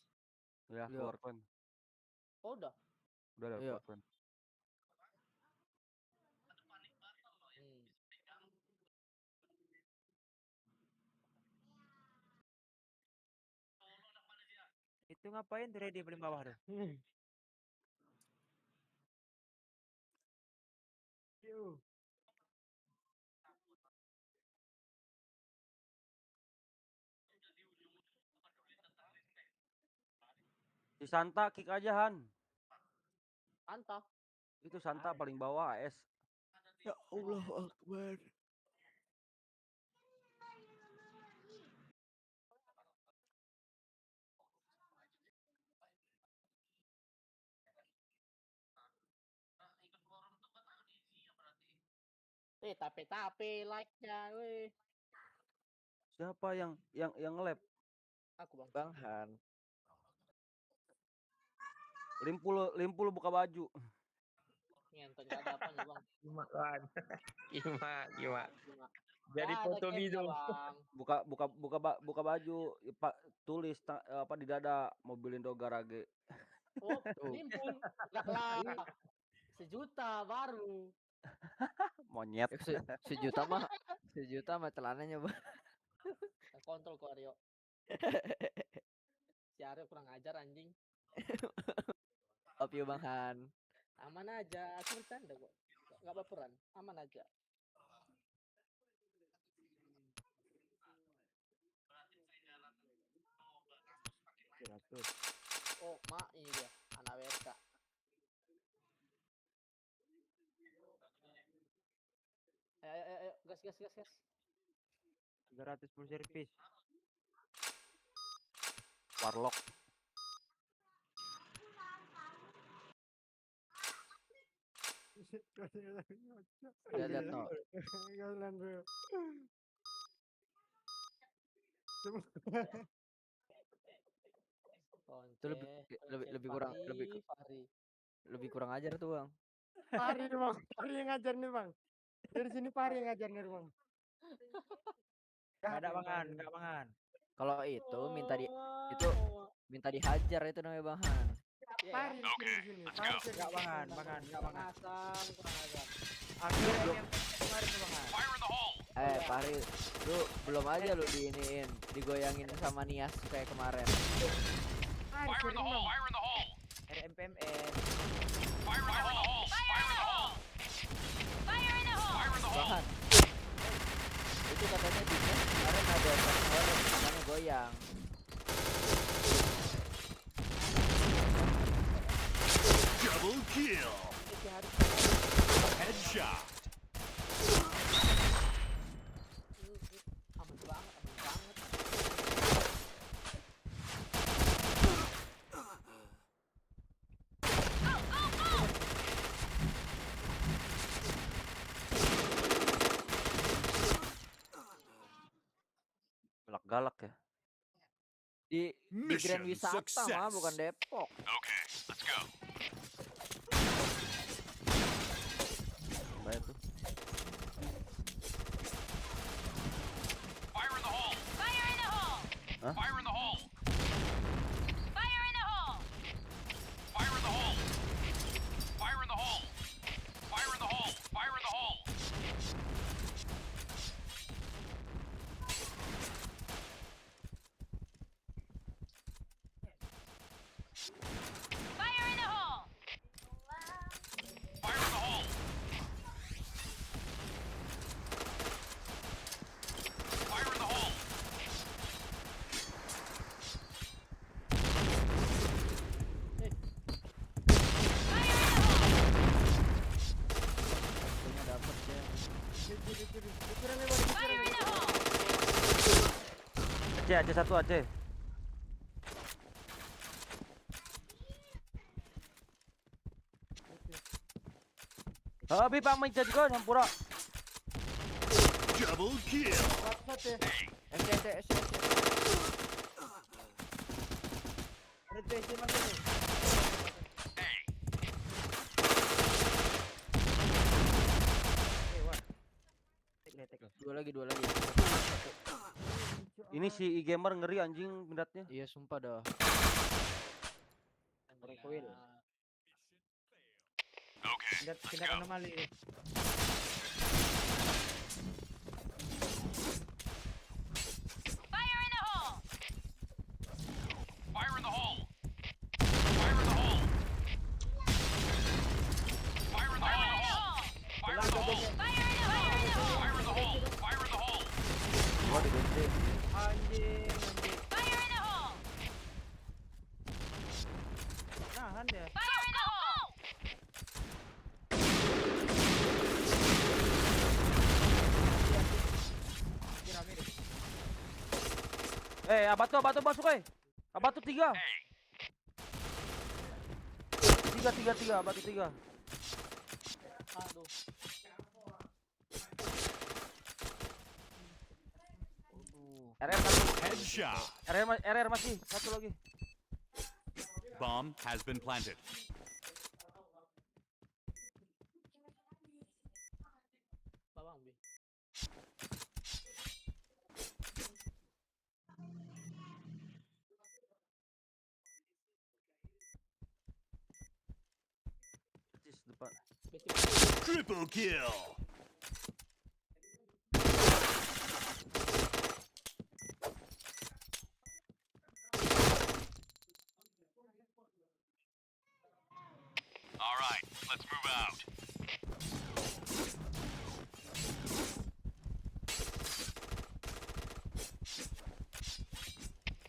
Ya, Iya. keluar klan. Oh, udah. Udah ada Iya. keluar klan. Itu ngapain tuh ready paling bawah tuh? Yuh. Si Santa kick aja Han. Santa. Itu Santa paling bawah AS. Ya Allah Akbar. Tapi like-nya, weh. Siapa yang nge-lab? Aku bang. Bang Han. Limpul buka baju. Ngentot nggak ada apanya bang. Gima kan. Gima. Cuma Jadi nggak ada foto capnya, video. bang. Buka baju, Pak, tulis apa di dada mobil Indo Garage. Oh, limpul. Nggak lah. 1 juta baru. Monyet. Sejuta mah celananya bang. Kontrol kok Aryo. Si Aryo kurang ajar anjing. Maaf ya Bang Han. Aman aja, aku bercanda kok. Nggak baperan, aman aja. Oh, mak ini dia, anak WK. Ayo, gas. 300 full service. Warlock. Lihat no. Itu lebih kurang ajar tuh Bang. Pari nih bang, Pari yang ngajar nih bang. Dari sini Pari yang ngajar nih bang. Enggak ada bangan, enggak bangan. Kalau itu minta dihajar itu namanya Bang Han. Pari di sini. Enggak bangan, bangan. Kurang ajar. Aku yang kemarin tuh bangan. Fire in the hole! Pari, lu belum aja lu diiniin, digoyangin sama Nias kayak kemarin. Fire in the hole! Fire in the hole! RMPMS. Fire in the hole! Fire in the hole! Fire in the hole! Fire in the Bang hole! Han, itu katanya di Nias kemarin ada server namanya goyang. Double kill. Headshot. Aman banget. Galak ya. Di Grand Mission Wisata mah success. bukan Depok. Okay, let's go. Bayar tuh. Fire in the hole! Fire in the hole! Huh? Fire in the hole! Fire in the hole! Fire in the hole! Fire in the hole! Fire in the hole! Fire in the hole! Fire in the hole! Fire in the hole! Fire in the hole! Fire in the hole! Punya dapat ya. Fire in the hole! Aceh satu Aceh. Habis Pak Mike jadi kan Hampura. Double kill. SC. RTC masuk nih. Wah. Tek. Dua lagi. Ini si e-gamer ngeri anjing mindatnya. Iya sumpah dah. Recoil. Okay, let's Tindak go. anomali. Fire in the hole! Fire in the hole! Fire in the hole! Fire in the Fire in the hole! hole! Fire in the hole! Fire in the hole! Fire in the hole! Fire in the hole! Gua di BC. Anjing. Fire in the hole! Nahan dia. Fire in the hole! Rame deh. Abatu masuk Abatu 3. Hey, 3, Abatu 3. Aduh. Aduh. RR satu. Headshot. RR masih satu lagi. Bomb has been planted. Bawang, Bi. Persis depan. Triple kill. All right, let's move out.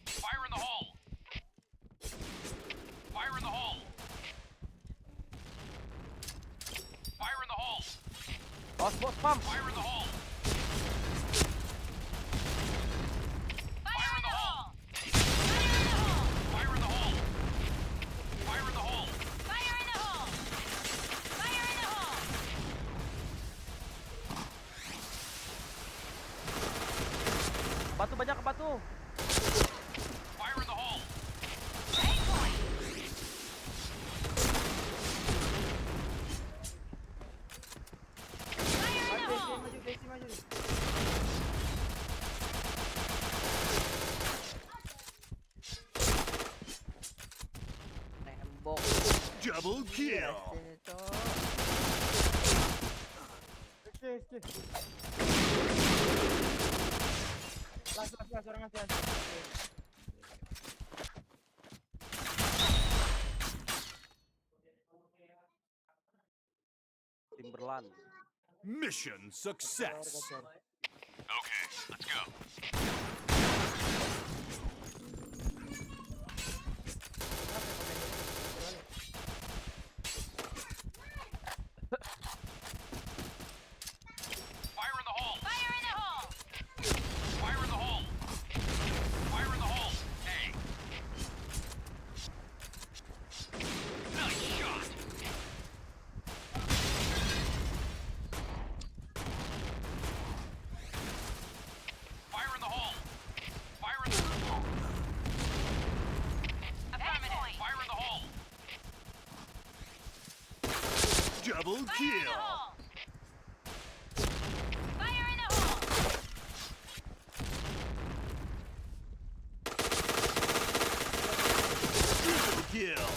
Fire in the hole. Fire in the hole. Fire in the hole. Bos spam. Fire in the hole. Fire in the hole! Fire in the hole. Fire in the hole. Fire in the hole! Fire in the hole! Batu banyak ke batu. Fire in the hole. Aim point! Fire in the hole! Maju, Desi maju. Tembok. Double kill. Sini, Cok. SK. Las, orang ngasih. Timberland. Mission success. Okay, let's go. Fire in the hole. Fire in the hole! Fire in the hole. Fire in the hole. Hey. Nice shot. Fire in the hole. Fire in the hole. Affirmative! Fire in the hole. Double Fire in kill. the hole! Fire in the hole! Triple kill.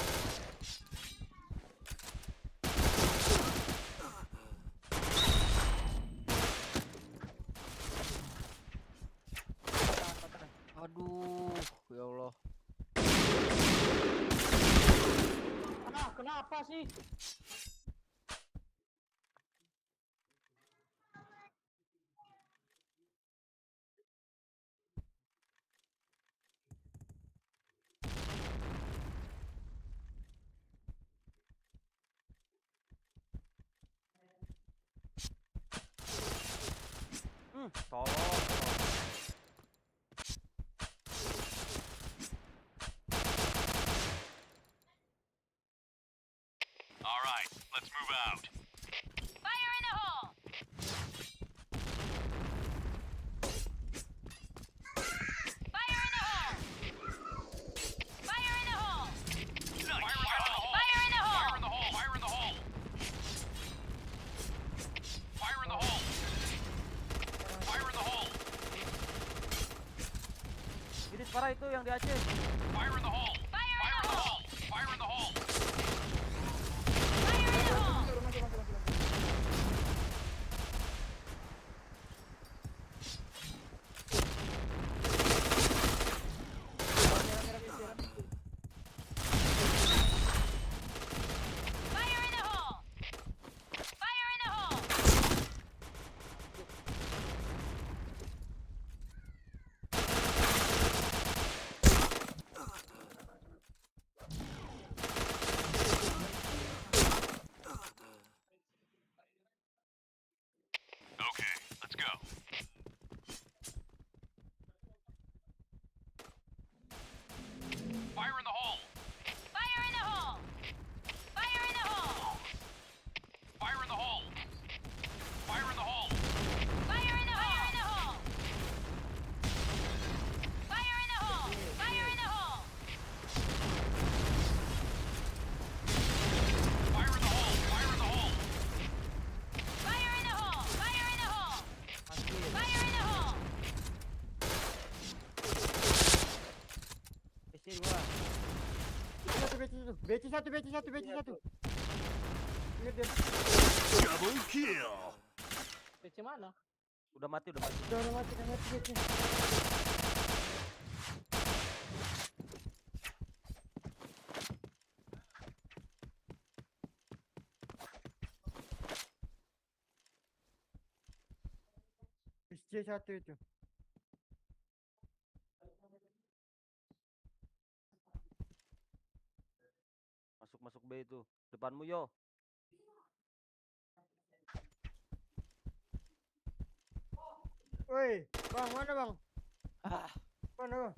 Aduh, ya Allah. Kenapa sih? Tolong. All right, let's move out. Fire in the hole! Fire in the hole! Fire in the hole! Nice. Fire in the hole! Fire in the hole. Fire in the hole. Fire in the hole. Fire in the hole. Ini parah itu yang di Aceh. Fire in the hole. Fire in the hole! Fire in the hole. Fire in the hole! Fire in the hole! Fire in the hole! BC 1, BC 1, BC 1. Ingat dia. Double kill. PC mana? Udah mati, udah mati. Udah mati BC. BC 1 itu. Masuk B itu. Depanmu yo. Woi, bang, mana bang? Mana bang?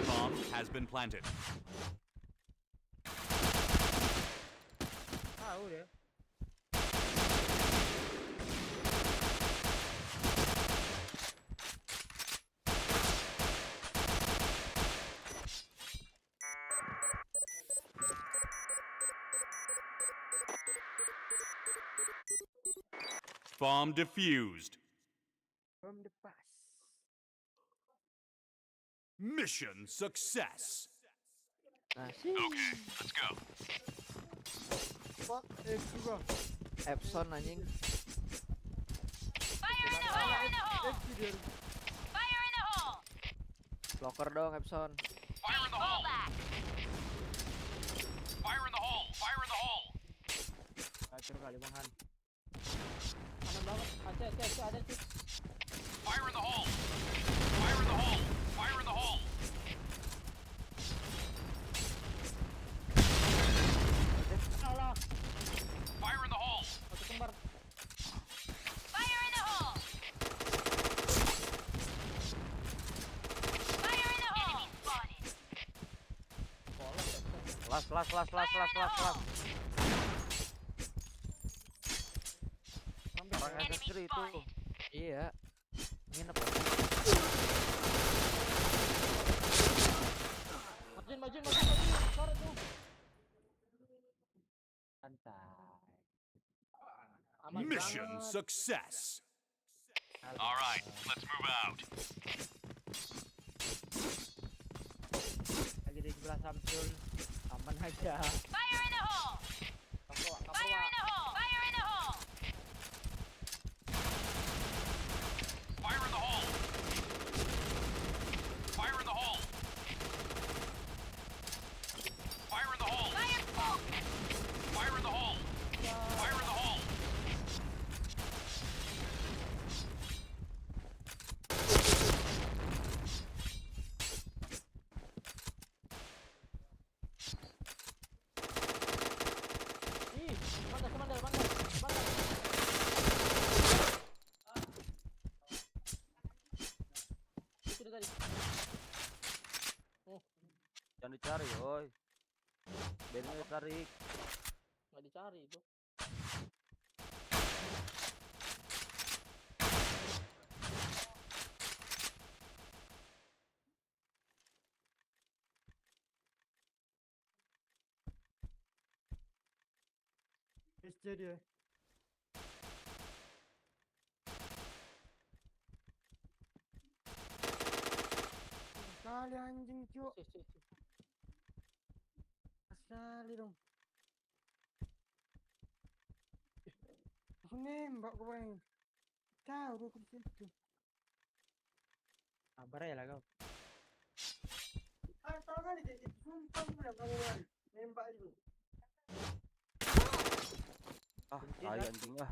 Bomb has been planted. Tahu deh. Bomb defused. From the past. Mission success. Asik. Okay, let's go. Fuck, juga. Epson anjing. Fire in the hole! Fire in the hole! Dia. Fire in the hole! Locker dong Epson. Fire in the Fall hole. back! Fire in the hole. Fire in the hole. Kacau kali Bang Han. Aman banget. Ada sih. Fire in the hole. Fire in the hole. Fire in the hole. Salah. Fire in the hole. Satu kembar. Fire in the hole! Fire in the hole! Enemy spotted! Las. Orang Enemy SS3 itu. spotted! Iya. Nginep. Majuin. Sorry tuh. Santai. Aman Mission banget. success. All right, let's move out. Lagi di sebelah Samsul. Aman aja. Fire in the hole! Fire in the hole! Fire in the hole! Fire in the hole. Fire in the hole. Fire in the hole. Fire! Oh! Fire in the hole. Fire in the hole. Ih, mandal. Itu dia tadi. Jangan dicari, oi. Bennya ditarik. Nggak dicari itu. SC dia. Kali anjing cuk. Sih. Asali dong. Aku nembak kau bang. Tahu aku di situ. Sabar ya lah kau. Tahu kali jadi sumpah pula kamu bang. Nembak itu. Tai anjing ah.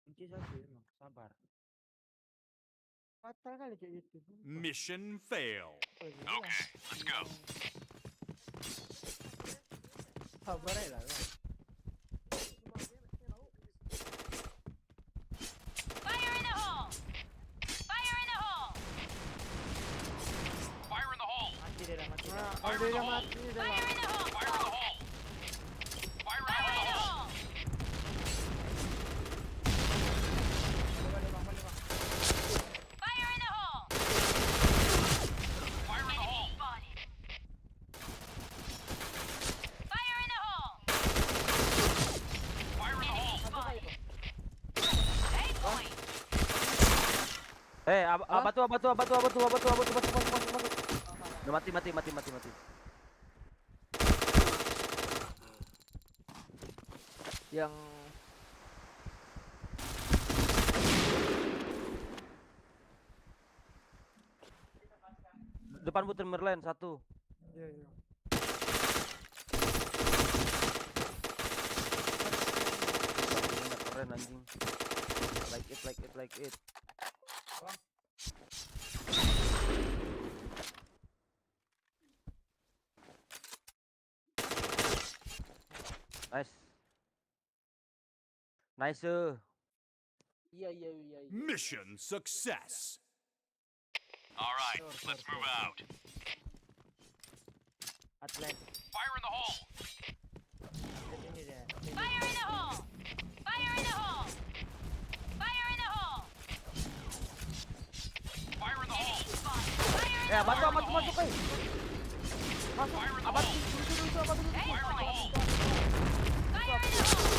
Kunci satu emang. Sabar. Fatal kali kayak gitu. Mission fail. Okay, let's go. Sabar ya lah kau. Fire in the hole! Fire in the hole! Fire in the hole. Mati dia dah mati. Fire in the hole. Mati dia dah. Fire in the hole! Fire in the hole. Fire in Fire in the the hole. hole! Fire in the hole! Fire in the Enemy hole. spotted! Fire in the hole! Abatu. Udah mati. Yang Depan Bu Timberland 1. Iya, iya. Keren anjing. Like it. Nice. iya. Mission success. All right, let's move out. Atlet. Fire in the hole. Ini dia. Fire in the hole! Fire in the hole! Fire in the hole! Fire in the hole. Fire in the Abatu hole! masuk. Masuk. Fire in the Abatu. hole. Itu abatu. Aim Fire in the point! hole. Fire in the hole!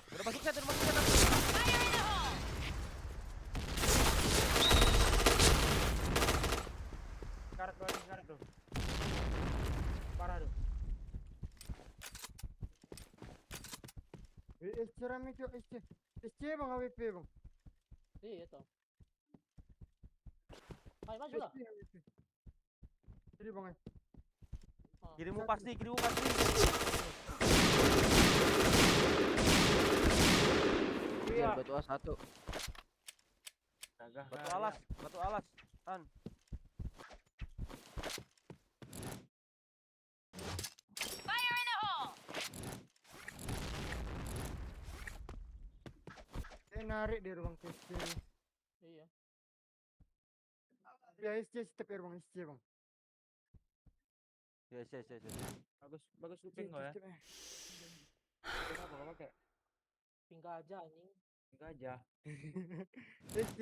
Udah masuk set. Fire in the hole! Karet tuh. Parah tuh. SC rame cok, SC bang AWP bang. Iya toh. Ayo maju lah. SC AWP. Jadi bang. Kirimu pasti. Iya, batu A 1. Gagah. Batu alas. An. Fire in the hole! Narik dia bang SC. Iya. Ya SC step air bang, SC bang. Yes. Bagus kuping kau ya. Kenapa kau pakai? Tinggal aja anjing. Enggak aja. SC.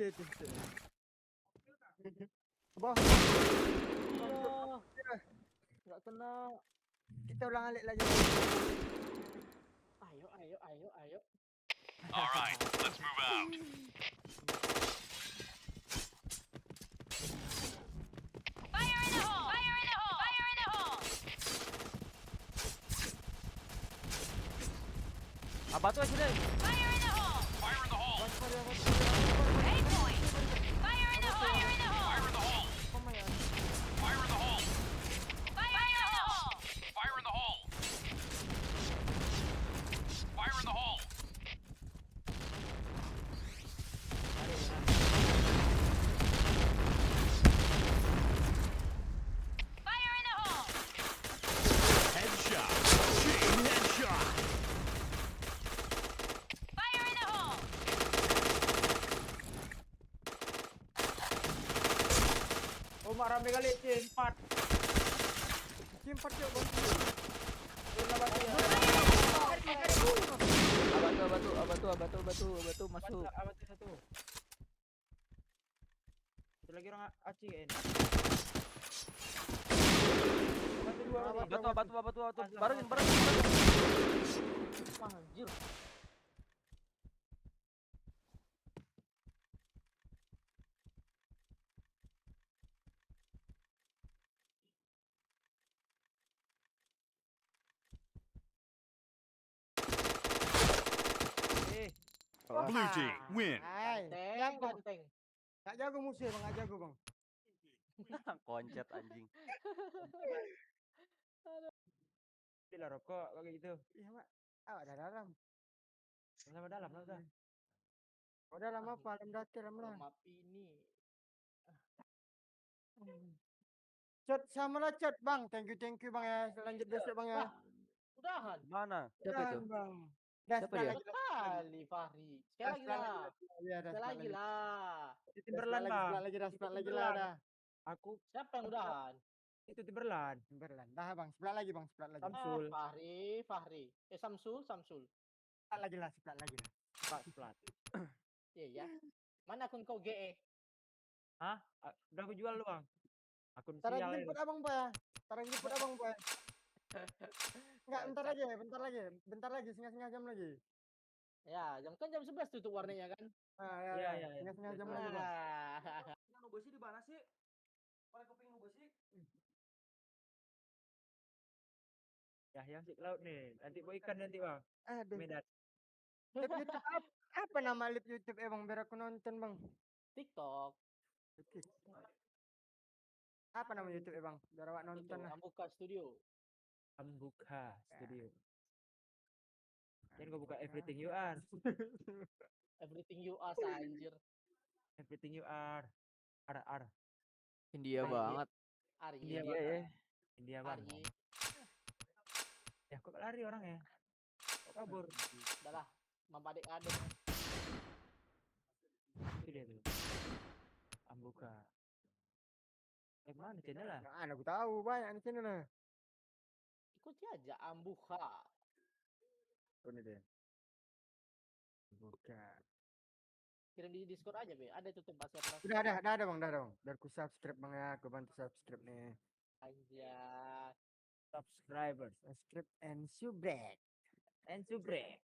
Bang, Iya. Enggak kena. kita ulang alik lagi. Ayo. All right, let's move out. Fire in the hole! Fire in the hole! Fire in the hole! Abatu sini. Fire in the hole! Fire in the hole. Aim point! Fire in the hole! Fire in the hole! Fire in the hole. Fire in the hole. Fire in the hole! Fire in the hole. Fire in the hole. Fire in the hole! Headshot. Chain headshot. Fire in the hole! Oh, mak rame kali C4. C4 cok bang. Abatu masuk. Abatu satu. Satu lagi orang Aceh kan. Abatu dua kali. Barengin. Anjir. Blue team win. Hai, Ganteng. gak jago musuh bang, gak jago bang. Koncet anjing. Bila rokok kayak gitu. Iya mak, awak dah dalam. Sama dalam lah udah. Oh dalam apa? Dalam data dalam lah. Map ini. Chat sama lah chat bang. Thank you bang ya. Lanjut besok bang ya. Udahan. Mana? Siapa itu? Udahan, bang. Dah Siapa start dia? lagi. Kali Fahri. Sekali lagi lah. Iya dah. Sekali lagi lah. Itu Timberland lah. Start lagi lah dah. Aku Siapa yang udahan? itu Timberland. Timberland. Dah bang, sebelah lagi bang, sebelah lagi. Samsul. Fahri. Samsul. Sebelah lagi lah, sebelah lagi lah. Plat. Iya ya. Mana akun kau GE? Hah? Udah aku jual lu bang. Akun Ntar lagi sial jemput itu. abang pak. Ntar lagi jemput abang pak. Enggak, bentar lagi, setengah jam lagi. Ya, jam 11 tutup warnanya kan. Ah, Iya, ya. iya, iya. Sengaja mulai bang. Yang nubesi di mana sih? Mana kuping nubesi? Ya, yang si laut nih. Nanti mau ikan nanti bang. Aduh. Medan. Live YouTube apa nama live YouTube bang? Biar aku nonton bang. TikTok Oke. Apa nama YouTube bang? Biar awak itu nonton lah. Ambuka Studio. Ambuka Studio. Jangan gua buka everything you are. Everything you ask anjir. Everything you are. Ar. India Arye. banget. Arye. India India ya. India bang. Arye. Ya kok lari orangnya? Kok kabur? Udah lah. Mampa adik-adik. Itu dia tuh. Ambuka. Mana channel lah? Nah, aku tahu banyak di sini lah. Ikuti aja Ambuka. Ini deh. Bukan. Kirim di Discord aja be. Ada tuh tempat server. Udah ada bang, udah dong. Biar ku subscribe bang ya, aku bantu subscribe nih. Anjay. Subscribers. Subscribe and subrek. And subrek.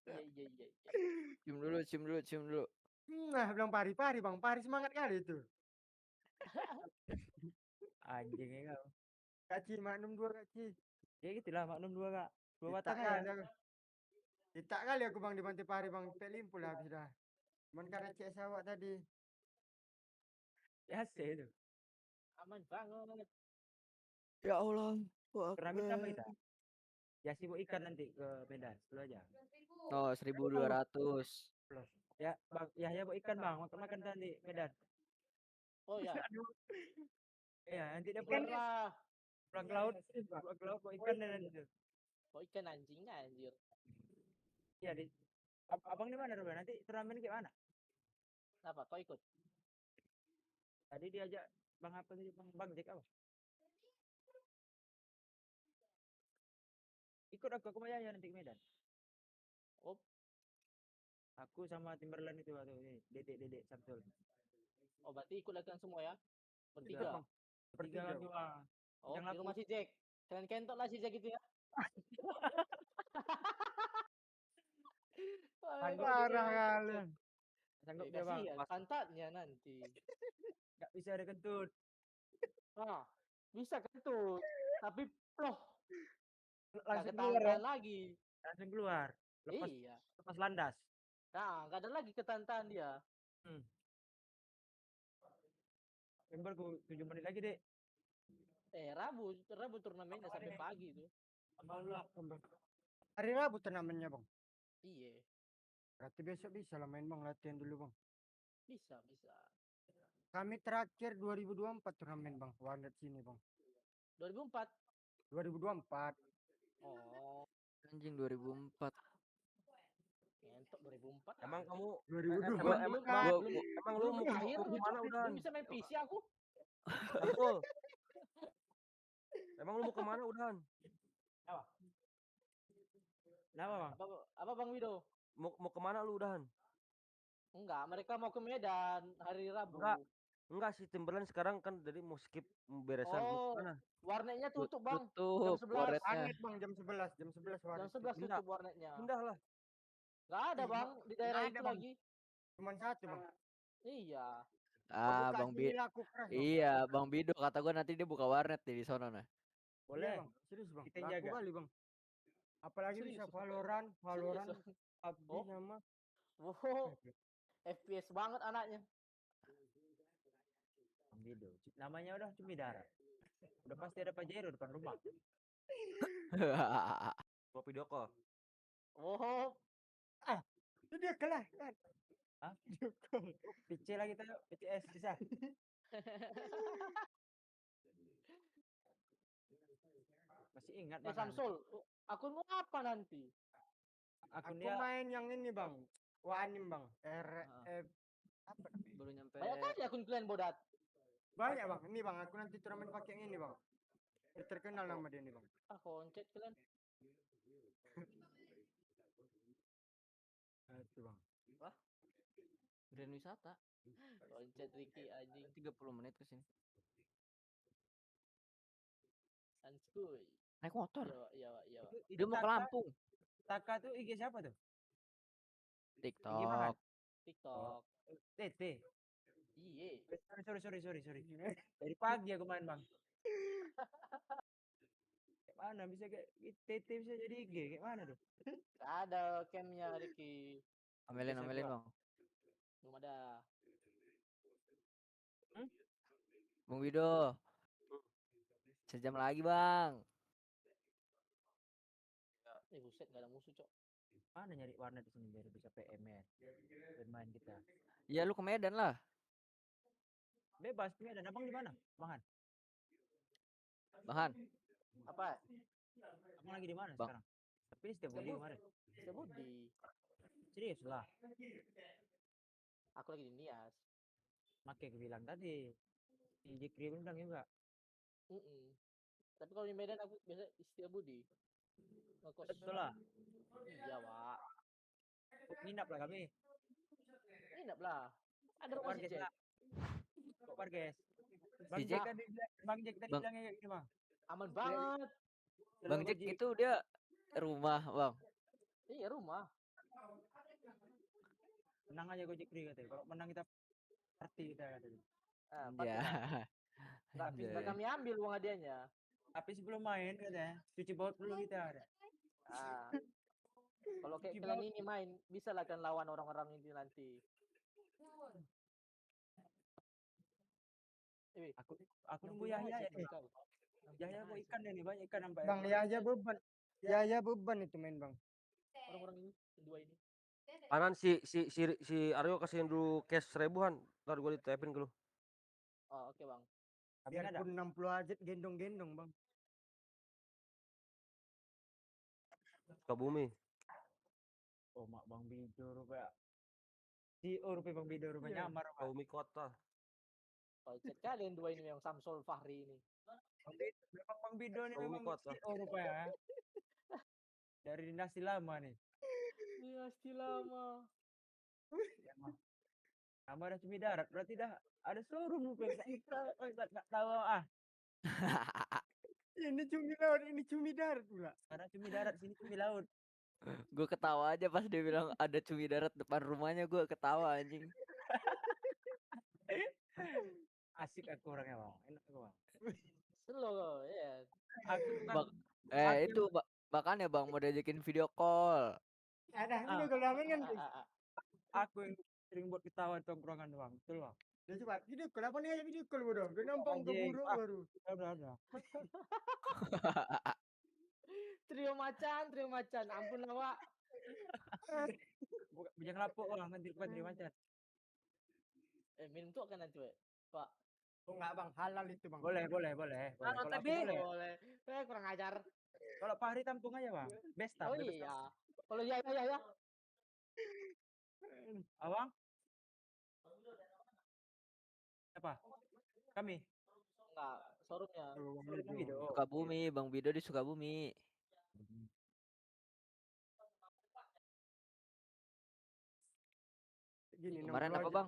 Iya. Cium dulu. Nah, bilang pari bang, pari semangat kali itu. Anjingnya kau. Kaci Magnum 2 kaci. Ya gitulah Magnum 2 kak. 2 Tak batang ya. kali. Tak kali aku bang dibantu pari bang, pelimpul habis dah. Cuman karena CS awak tadi. Ya sih itu. Aman banget. Ya Allah. Keramik apa kita? Ya sibuk ikan nanti ke Medan. Dulu aja. Oh, 1.200. Ya bang, ya mau ikan bang. Makan nanti Medan. Oh ya. Iya nanti dia Ikan pulang lah. pulang ke laut. Pulang ke laut mau ikan dan itu. Oh ikan anjingnya anjir. Iya di. Abang di mana Ruben? Nanti turnamen kayak mana? Apa kau ikut? Tadi diajak bang apa sih bang Jack apa? Ikut aku mau ya nanti ke Medan. Oh. Aku sama Timberland itu atau ini Dedek Samsul. Oh berarti ikut latihan semua ya? Iya, Bertiga. Bang. Bertiga lagi bang. Oh Yang di rumah si Jack. Kalian kentot lah si Jack itu ya. Parah kalian. Sanggup dia bang. Kasihan pantatnya nanti. Gak bisa ada kentut. Ah, bisa kentut. Tapi ploh. Langsung Gak keluar ya. ketahan lagi. Langsung keluar. Iya. Lepas landas. Nah, gak ada lagi ketantan dia. Member 7 menit lagi dek. Rabu turnamennya sampai pagi tuh. Hari Rabu turnamennya bang. Iya, Berarti besok bisa lah main bang, latihan dulu bang. bisa. Kami terakhir 2024 turnamen bang, Warnet sini bang. 2004. 2024. Oh, Anjing 2004. ngentok 2004. Emang kamu 2024. emang lu mau Akhir kemana udah? belum bisa main PC aku. Sampul. Emang lu mau kemana udahan? Kenapa bang? Apa Bang Wido? Mau kemana lu udahan? Enggak, mereka mau ke Medan hari Rabu. Enggak sih, Timberland sekarang kan jadi mau skip beresan. Oh, Mana? warnetnya tutup Bang. Tutup Jam 11. warnetnya. Warnet bang jam 11 Jam warnet. 11 Pindah. tutup warnetnya. Pindah lah. Enggak ada Bang di daerah Nggak itu ada, Bang. lagi. Cuman satu bang. Iya. Ah, Buka Bang sini Bido. laku keras, Bang. Iya, Bang Bido kata gua nanti dia buka warnet di sono nah. Boleh. Iya, bang. Serius bang. Kita Laku jaga. kali bang. Apalagi Serius, bisa Bang. Valorant, Serius. PUBG Oh. sama. Wow, FPS banget anaknya. Bido. Namanya udah Cumi Darat. Udah pasti ada Pajero depan rumah. Mau video call. Oh, Itu dia kalah kan. Hah? Video call. PC lagi tahu. PCS bisa. Masih ingat bang? Samsul, akunmu apa nanti? Akun Aku dia main yang ini bang. Wanim bang. Apa namanya? Baru nyampe. Banyak kali akun kalian bodat. Banyak bang. Ini bang. Aku nanti turnamen pakai yang ini bang. Biar terkenal nama dia ini bang. Ah, koncet kalian. Itu bang. Grand Wisata. Koncet Ricky anjing. 30 menit ke sini. Anskuy. Naik motor. Iya. Dia mau ke Lampung. Taka tuh IG siapa tuh? TikTok. TikTok. TT. Iya. Sorry. Dari pagi aku main, Bang. Kayak mana bisa kayak TT bisa jadi IG? Kayak mana tuh? Ada camnya Ricky. Omelin, Bisa omelin gua. bang. Belum ada. Bang Wido. Sejam lagi bang. Buset, gak ada musuh, Cok. Mana nyari warnet di sini biar bisa PM ya. Bermain kita. Ya lu ke Medan lah. Bebas nih, dan abang di mana? Bang Han. Bang Han. Apa? Abang lagi di mana Bang. sekarang? Tapi ini setiap budi kemarin. Sebut di. Serius lah. Aku lagi di Nias. Makanya aku bilang tadi. Si Jikri bilang juga. Tapi kalau di Medan aku biasa setia budi. Ngekos. Betul lah. Iya, Wak. Nginap lah kami. Nginap lah. Ada rumah si Parkes Jack. lah. Kok parkes? Bang Si Jack Jack. tadi bilang, Bang Jack tadi Bang. bilangnya kayak gini, Bang. Aman banget. Bang Jack itu dia rumah bang. Iya, rumah. Menang aja gue Jikri katanya. Kalau menang kita party kita katanya. Ya. Tapi Anjay. kami ambil uang hadiahnya. Tapi sebelum main katanya, cuci baut dulu kita. Kalau kayak kalian ini main, bisa lah kan lawan orang-orang ini nanti. Aku nunggu Yahya ya. Yahya mau ikan deh nih, banyak ikan sampai. Bang Yahya beban. Yahya beban itu main bang. Orang-orang ini, dua ini. Anan si Aryo kasihin dulu cash 1000-an. Ntar gue ditepin ke lu. Oh, oke bang. Biarpun 60 aja gendong-gendong bang. Sukabumi. Oh mak Bang Bido rupanya. Rupanya Bang Bido rupanya nyamar. Sukabumi kota. Kalau chat kalian dua ini yang Samsul Fahri ini. Memang Bang Bido ini Sukabumi memang kota. rupanya. Dari dinasti lama nih. Dinasti lama. Nama ada cumi darat, berarti dah ada showroom rupanya. Nggak tahu Ini cumi laut, ini cumi darat pula. Ada cumi darat, sini cumi laut. Gue ketawa aja pas dia bilang ada cumi darat depan rumahnya, gue ketawa anjing. Asik aku orangnya bang, enak aku bang. Slow, ya. Aku kan, Itu makanya bang mau diajakin video call. Ada ini kalau ramen kan. aku yang sering buat ketawa tongkrongan bang, betul bang. Dia coba video call apa nih aja video call bodoh. Gue nampang keburu baru. Udah. Trio macan, ampun awak. Bijak lapuk bang, nanti depan trio macan. Minum tuh kan nanti, Pak. Oh enggak bang, halal itu bang. Boleh. Kalau Kalau tapi aku boleh. Kurang ajar. Kalau Fahri tampung aja bang, best Oh best iya. Kalau ya. Abang? Apa? Kami? Enggak, showroomnya. Sukabumi, Bang Bido di Sukabumi. Gini, Kemarin apa bang?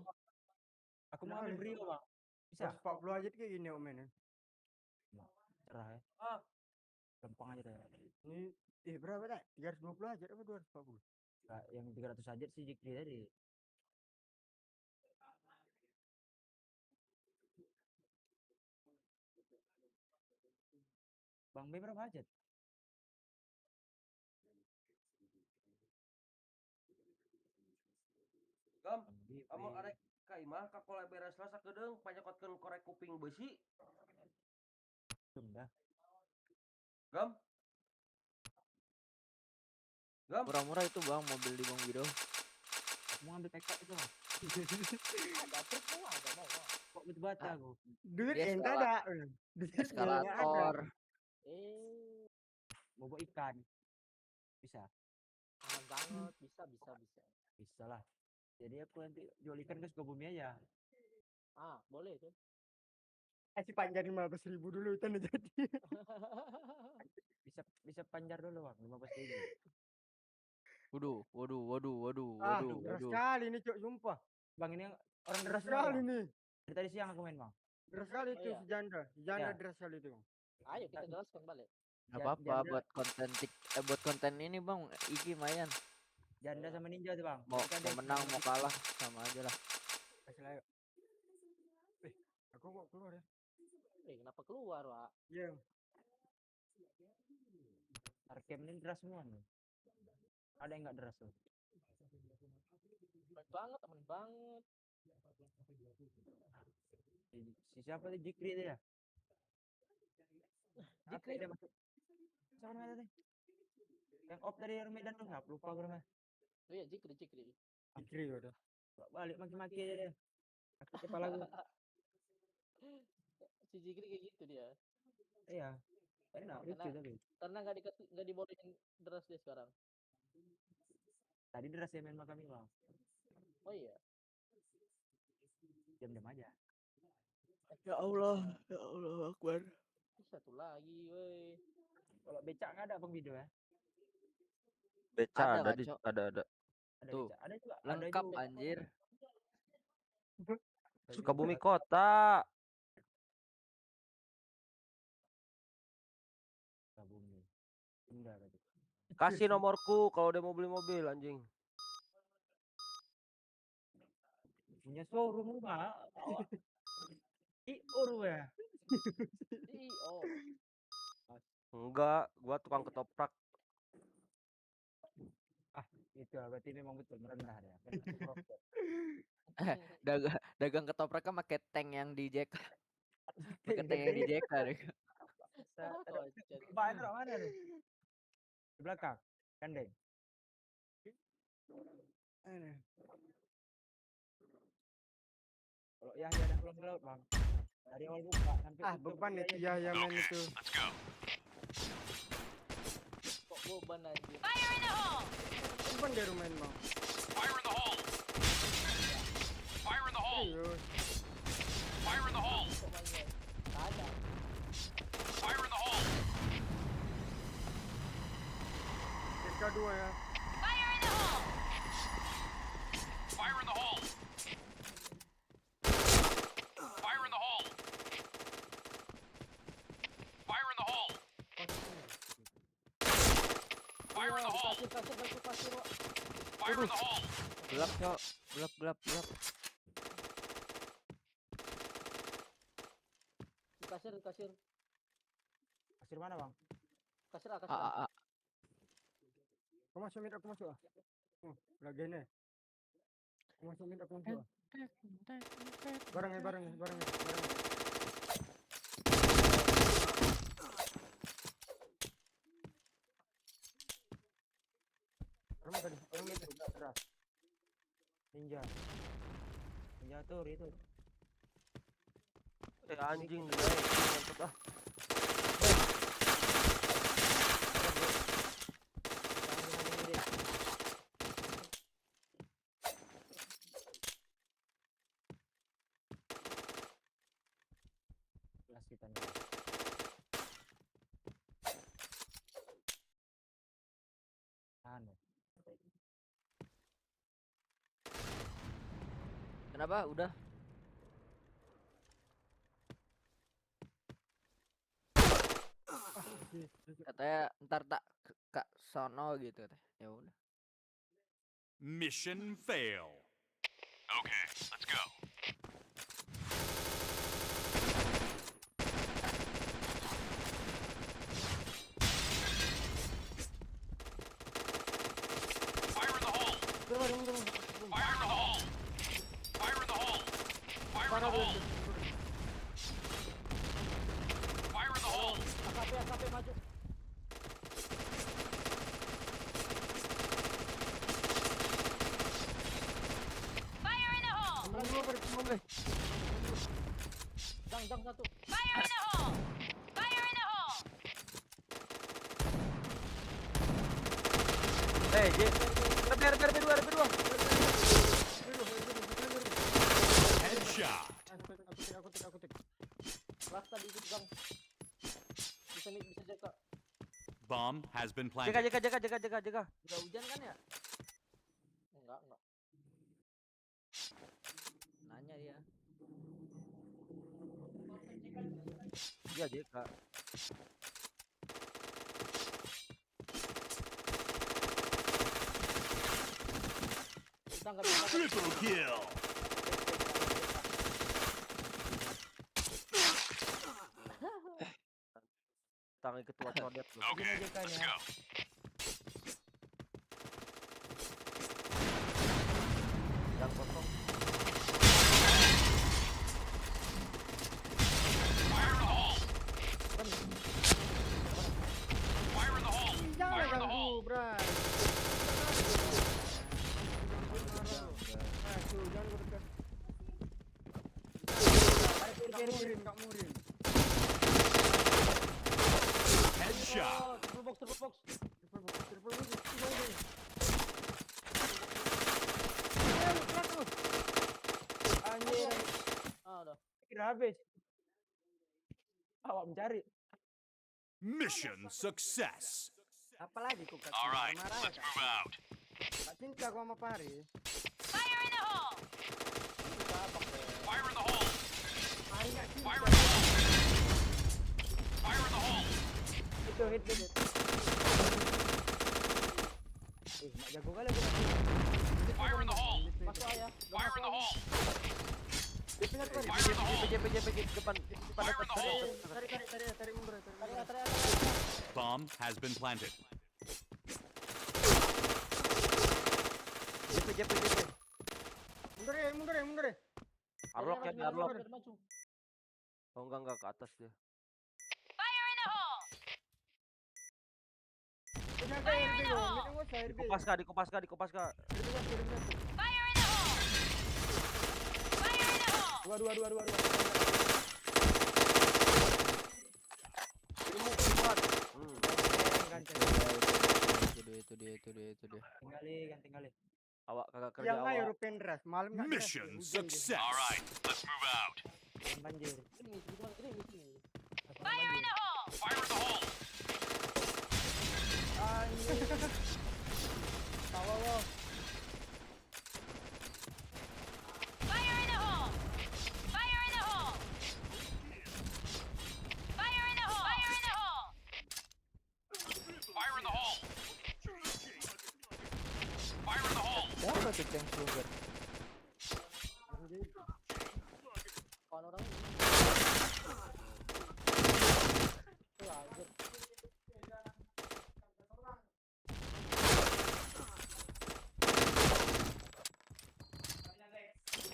Aku mau ambil Brio bang. Bisa? 40 aja kayak gini om men. Cerah ya. Gampang aja deh. Ini berapa tak? 320 aja apa 240? Nah, yang 300 aja sih Jikri tadi. Bang B berapa aja? Gam, kamu arek kaimah ka kolej beres lah sakedeung panyokotkeun korek kuping besi. Sudah. Gam. Murah-murah itu bang mobil di Bang Bido. Mau ambil tekad itu bang. Ada truk mau ada mau. Kok betul bata aku. Duit Dia yang ada. Eskalator. Mau bawa ikan. Bisa. Aman banget, bisa. Bisa lah. Jadi aku nanti jual ikan ke Sukabumi aja. Boleh tuh. Kasih panjarin 15.000 dulu itu jadi. Bisa panjar dulu bang, 15.000. Waduh. Deras sekali ini cok, sumpah. Bang ini orang deras sekali nih. Dari tadi siang aku main bang. Deras sekali itu iya. si Janda. Janda Iya. deras sekali itu bang. Ayo kita jelaskan balik. Gak apa-apa buat konten buat konten ini bang, IG lumayan. Janda sama ninja tuh bang. Mau Mereka mau ada- menang mau kalah sama aja lah. Kasih ayo. Aku kok keluar ya? Kenapa keluar, Pak? Iya. Arcam ini deras semua nih. Ada yang nggak deras tuh? Baik banget, temen banget. Si siapa tuh Jikri itu ya? Jikri dia masuk. Siapa namanya tadi? Yang op dari Medan tuh nggak lupa gue namanya. Oh iya, Jikri. Fikri udah. Balik maki-maki aja deh. Aku kepala gue. Si Jikri kayak gitu dia. Iya. Enak lucu tapi. Karena nggak dibolehin deras dia sekarang. Tadi deras ya main makam bang. Oh iya. Diam-diam aja. Ya Allah Akbar. Satu lagi, woi. Kalau becak nggak ada bang video ya? Beca Ada, ada di Cok. ada. Ada Tuh, becak. Ada juga. Lengkap juga. anjir. Sukabumi Kota. Sukabumi. Enggak gitu. Kasih nomorku kalau dia mau beli mobil anjing. Punya showroom rumah. Iur ya. Oh. Enggak, gua tukang ketoprak. Itu lah, berarti memang betul merendah ya. Dagang ketoprak kan pakai tank yang di JK. Pakai tank yang di JK deh. Banyak mana nih? Di belakang. Kandeng. Kalau Yahya dan pulang ke laut bang. Dari awal buka sampai Ah, tutup, beban itu Yahya ya main itu. Let's go. Kok beban anjir. Fire in the hole! Beban dia main bang. Fire in the hole. Fire in the hole. Serius. Fire in the hole. Kok mainnya? Ada. Fire in the hole. SK2 ya. Fire in the hole! Fire in the hole. Fire in the hole. Fire in the hole. Fire in the hole. Kasir, Pak. Fire in the hole. Gelap, Cok. Gelap. Kasir. Kasir mana bang? Kasir. A. Aku masuk mid, aku masuk ah. Lagi nih. Aku masuk mid, aku masuk ah. Bareng. Orang itu deras. Ninja tuh itu. Anjing dia. Mantap ah. Kelas kita nih. Anu. Kenapa? Udah. Katanya ntar tak ke sono gitu katanya. Ya udah. Mission fail. Okay, let's go. Fire in the hole. Fire in the hole. Fire in the hole. Fire in the hole. Fire in the hole. AKP maju. Fire in the hole! Dang satu. Fire in the hole! Fire in the hole! J. RP2. Headshot. Aku tek. Rasta di situ, Bang. Bisa jaga. Bomb has been planted. Jaga. Udah hujan kan ya? Enggak. Nanya dia. Iya, JK. nggak bisa. Triple kill. Tangan ketua codet loh. Okay, let's go. Yang kosong. Fire in the hole. Fire in the hole. Jangan Fire in the ganggu, hole. Bray. Tuh, jangan gua dekat. Nggak murim. Headshot. Triple box. Triple box. Anjir. Udah. Kira habis. Awak mencari. Mission success. Apalagi kok All right, let's move out. Kak cinta gua sama Pari. Fire in the hole! Fire in the hole. Pari nggak cinta. Fire in the hole. Fire in the hole. Itu hit. Nggak jago kali gua. Fire in the hole. Masuk ayah. Fire in the hole. Dipingat Pari. Fire in the hole. JP depan Fire in the hole. Tarik mundur. Bomb has been planted. JP. Mundur ya. Arlock ya, Arlock. Maju. Oh enggak ke atas dia. Fire in the hole! Ini ada RB gua. Ini gua saya RB. Dikupas kak. Fire in the hole! Fire in the hole! Dua. Itu dia. Tinggali. Awak kagak kerja Yang ayo awak. rupen deras. Malam nggak deras. Mission Hujan dia. success. All right, let's move out. Banjir. Ini sini. Fire in the hole! Fire in the hole. Tawa. Fire in the hole! Fire in the hole! Fire in the hole! Fire in the hole! Fire in the hole. Fire in the hole. Siapa tuh tank sugar? Kawan orang ini. Lanjut.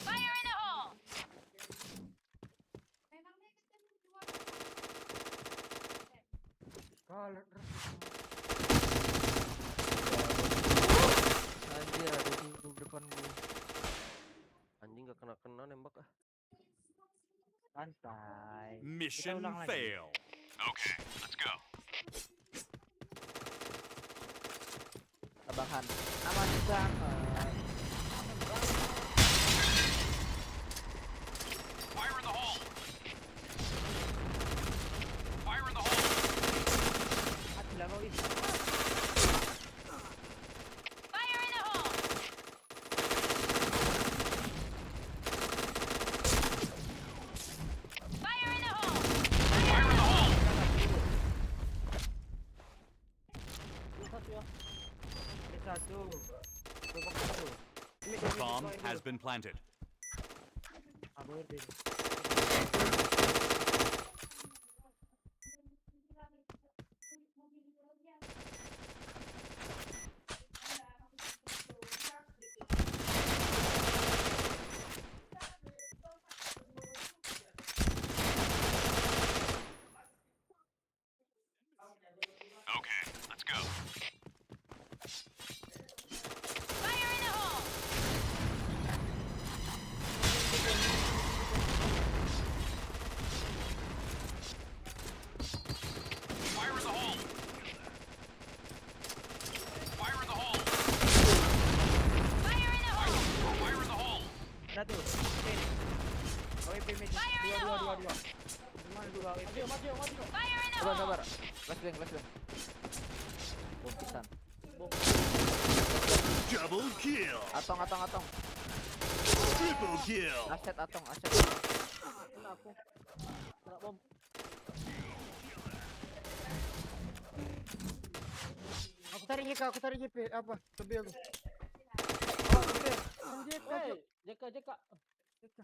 Fire in the hole! Kalau Anjir ada di depan gue. Anjing gak kena nembak ah. santai. Mission ulang lagi. fail. Okay, let's go. Abahan. Aman banget. Fire in the hole. Fire in the hole. Fire in the hole! Fire in the hole! Fire in the hole. Satu ya. Satu. Bomb has been planted. Okay, let's go. Fire in the hole! Fire in the hole. Fire in the hole. Fire in the hole! Fire in the hole. Satu. OEP Fire in the hole! Dua. Maju. Fire in the Sabar, hole! sabar. Flashbang. Bom pisan. Double kill. Atong. Triple kill. Aset. Kena aku. Kena bom. Aku tarik JP apa? Lebih aku. Oh, gede. Bang JK, Hey, Cok. JK. JK.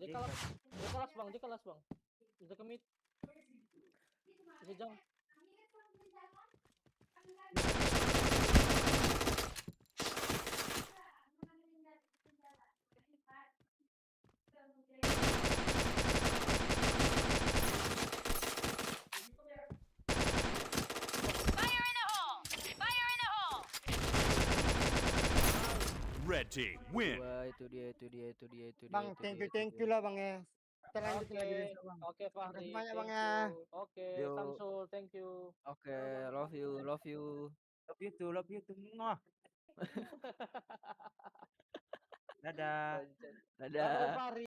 JK las bang, JK las bang. JK mid. Bisa jang. Fire in the hole! Fire in the hole! Red team win. Wah, itu dia. Bang, thank you lah Bang ya. Kita lanjutin lagi Oke, besok Bang. oke Fahri, Makasih banyak, thank Bang, ya. you. Oke, Yo. Samsul, thank you. Oke, love you. Love you too. Mwah. Dadah. Bye Dadah. Fahri.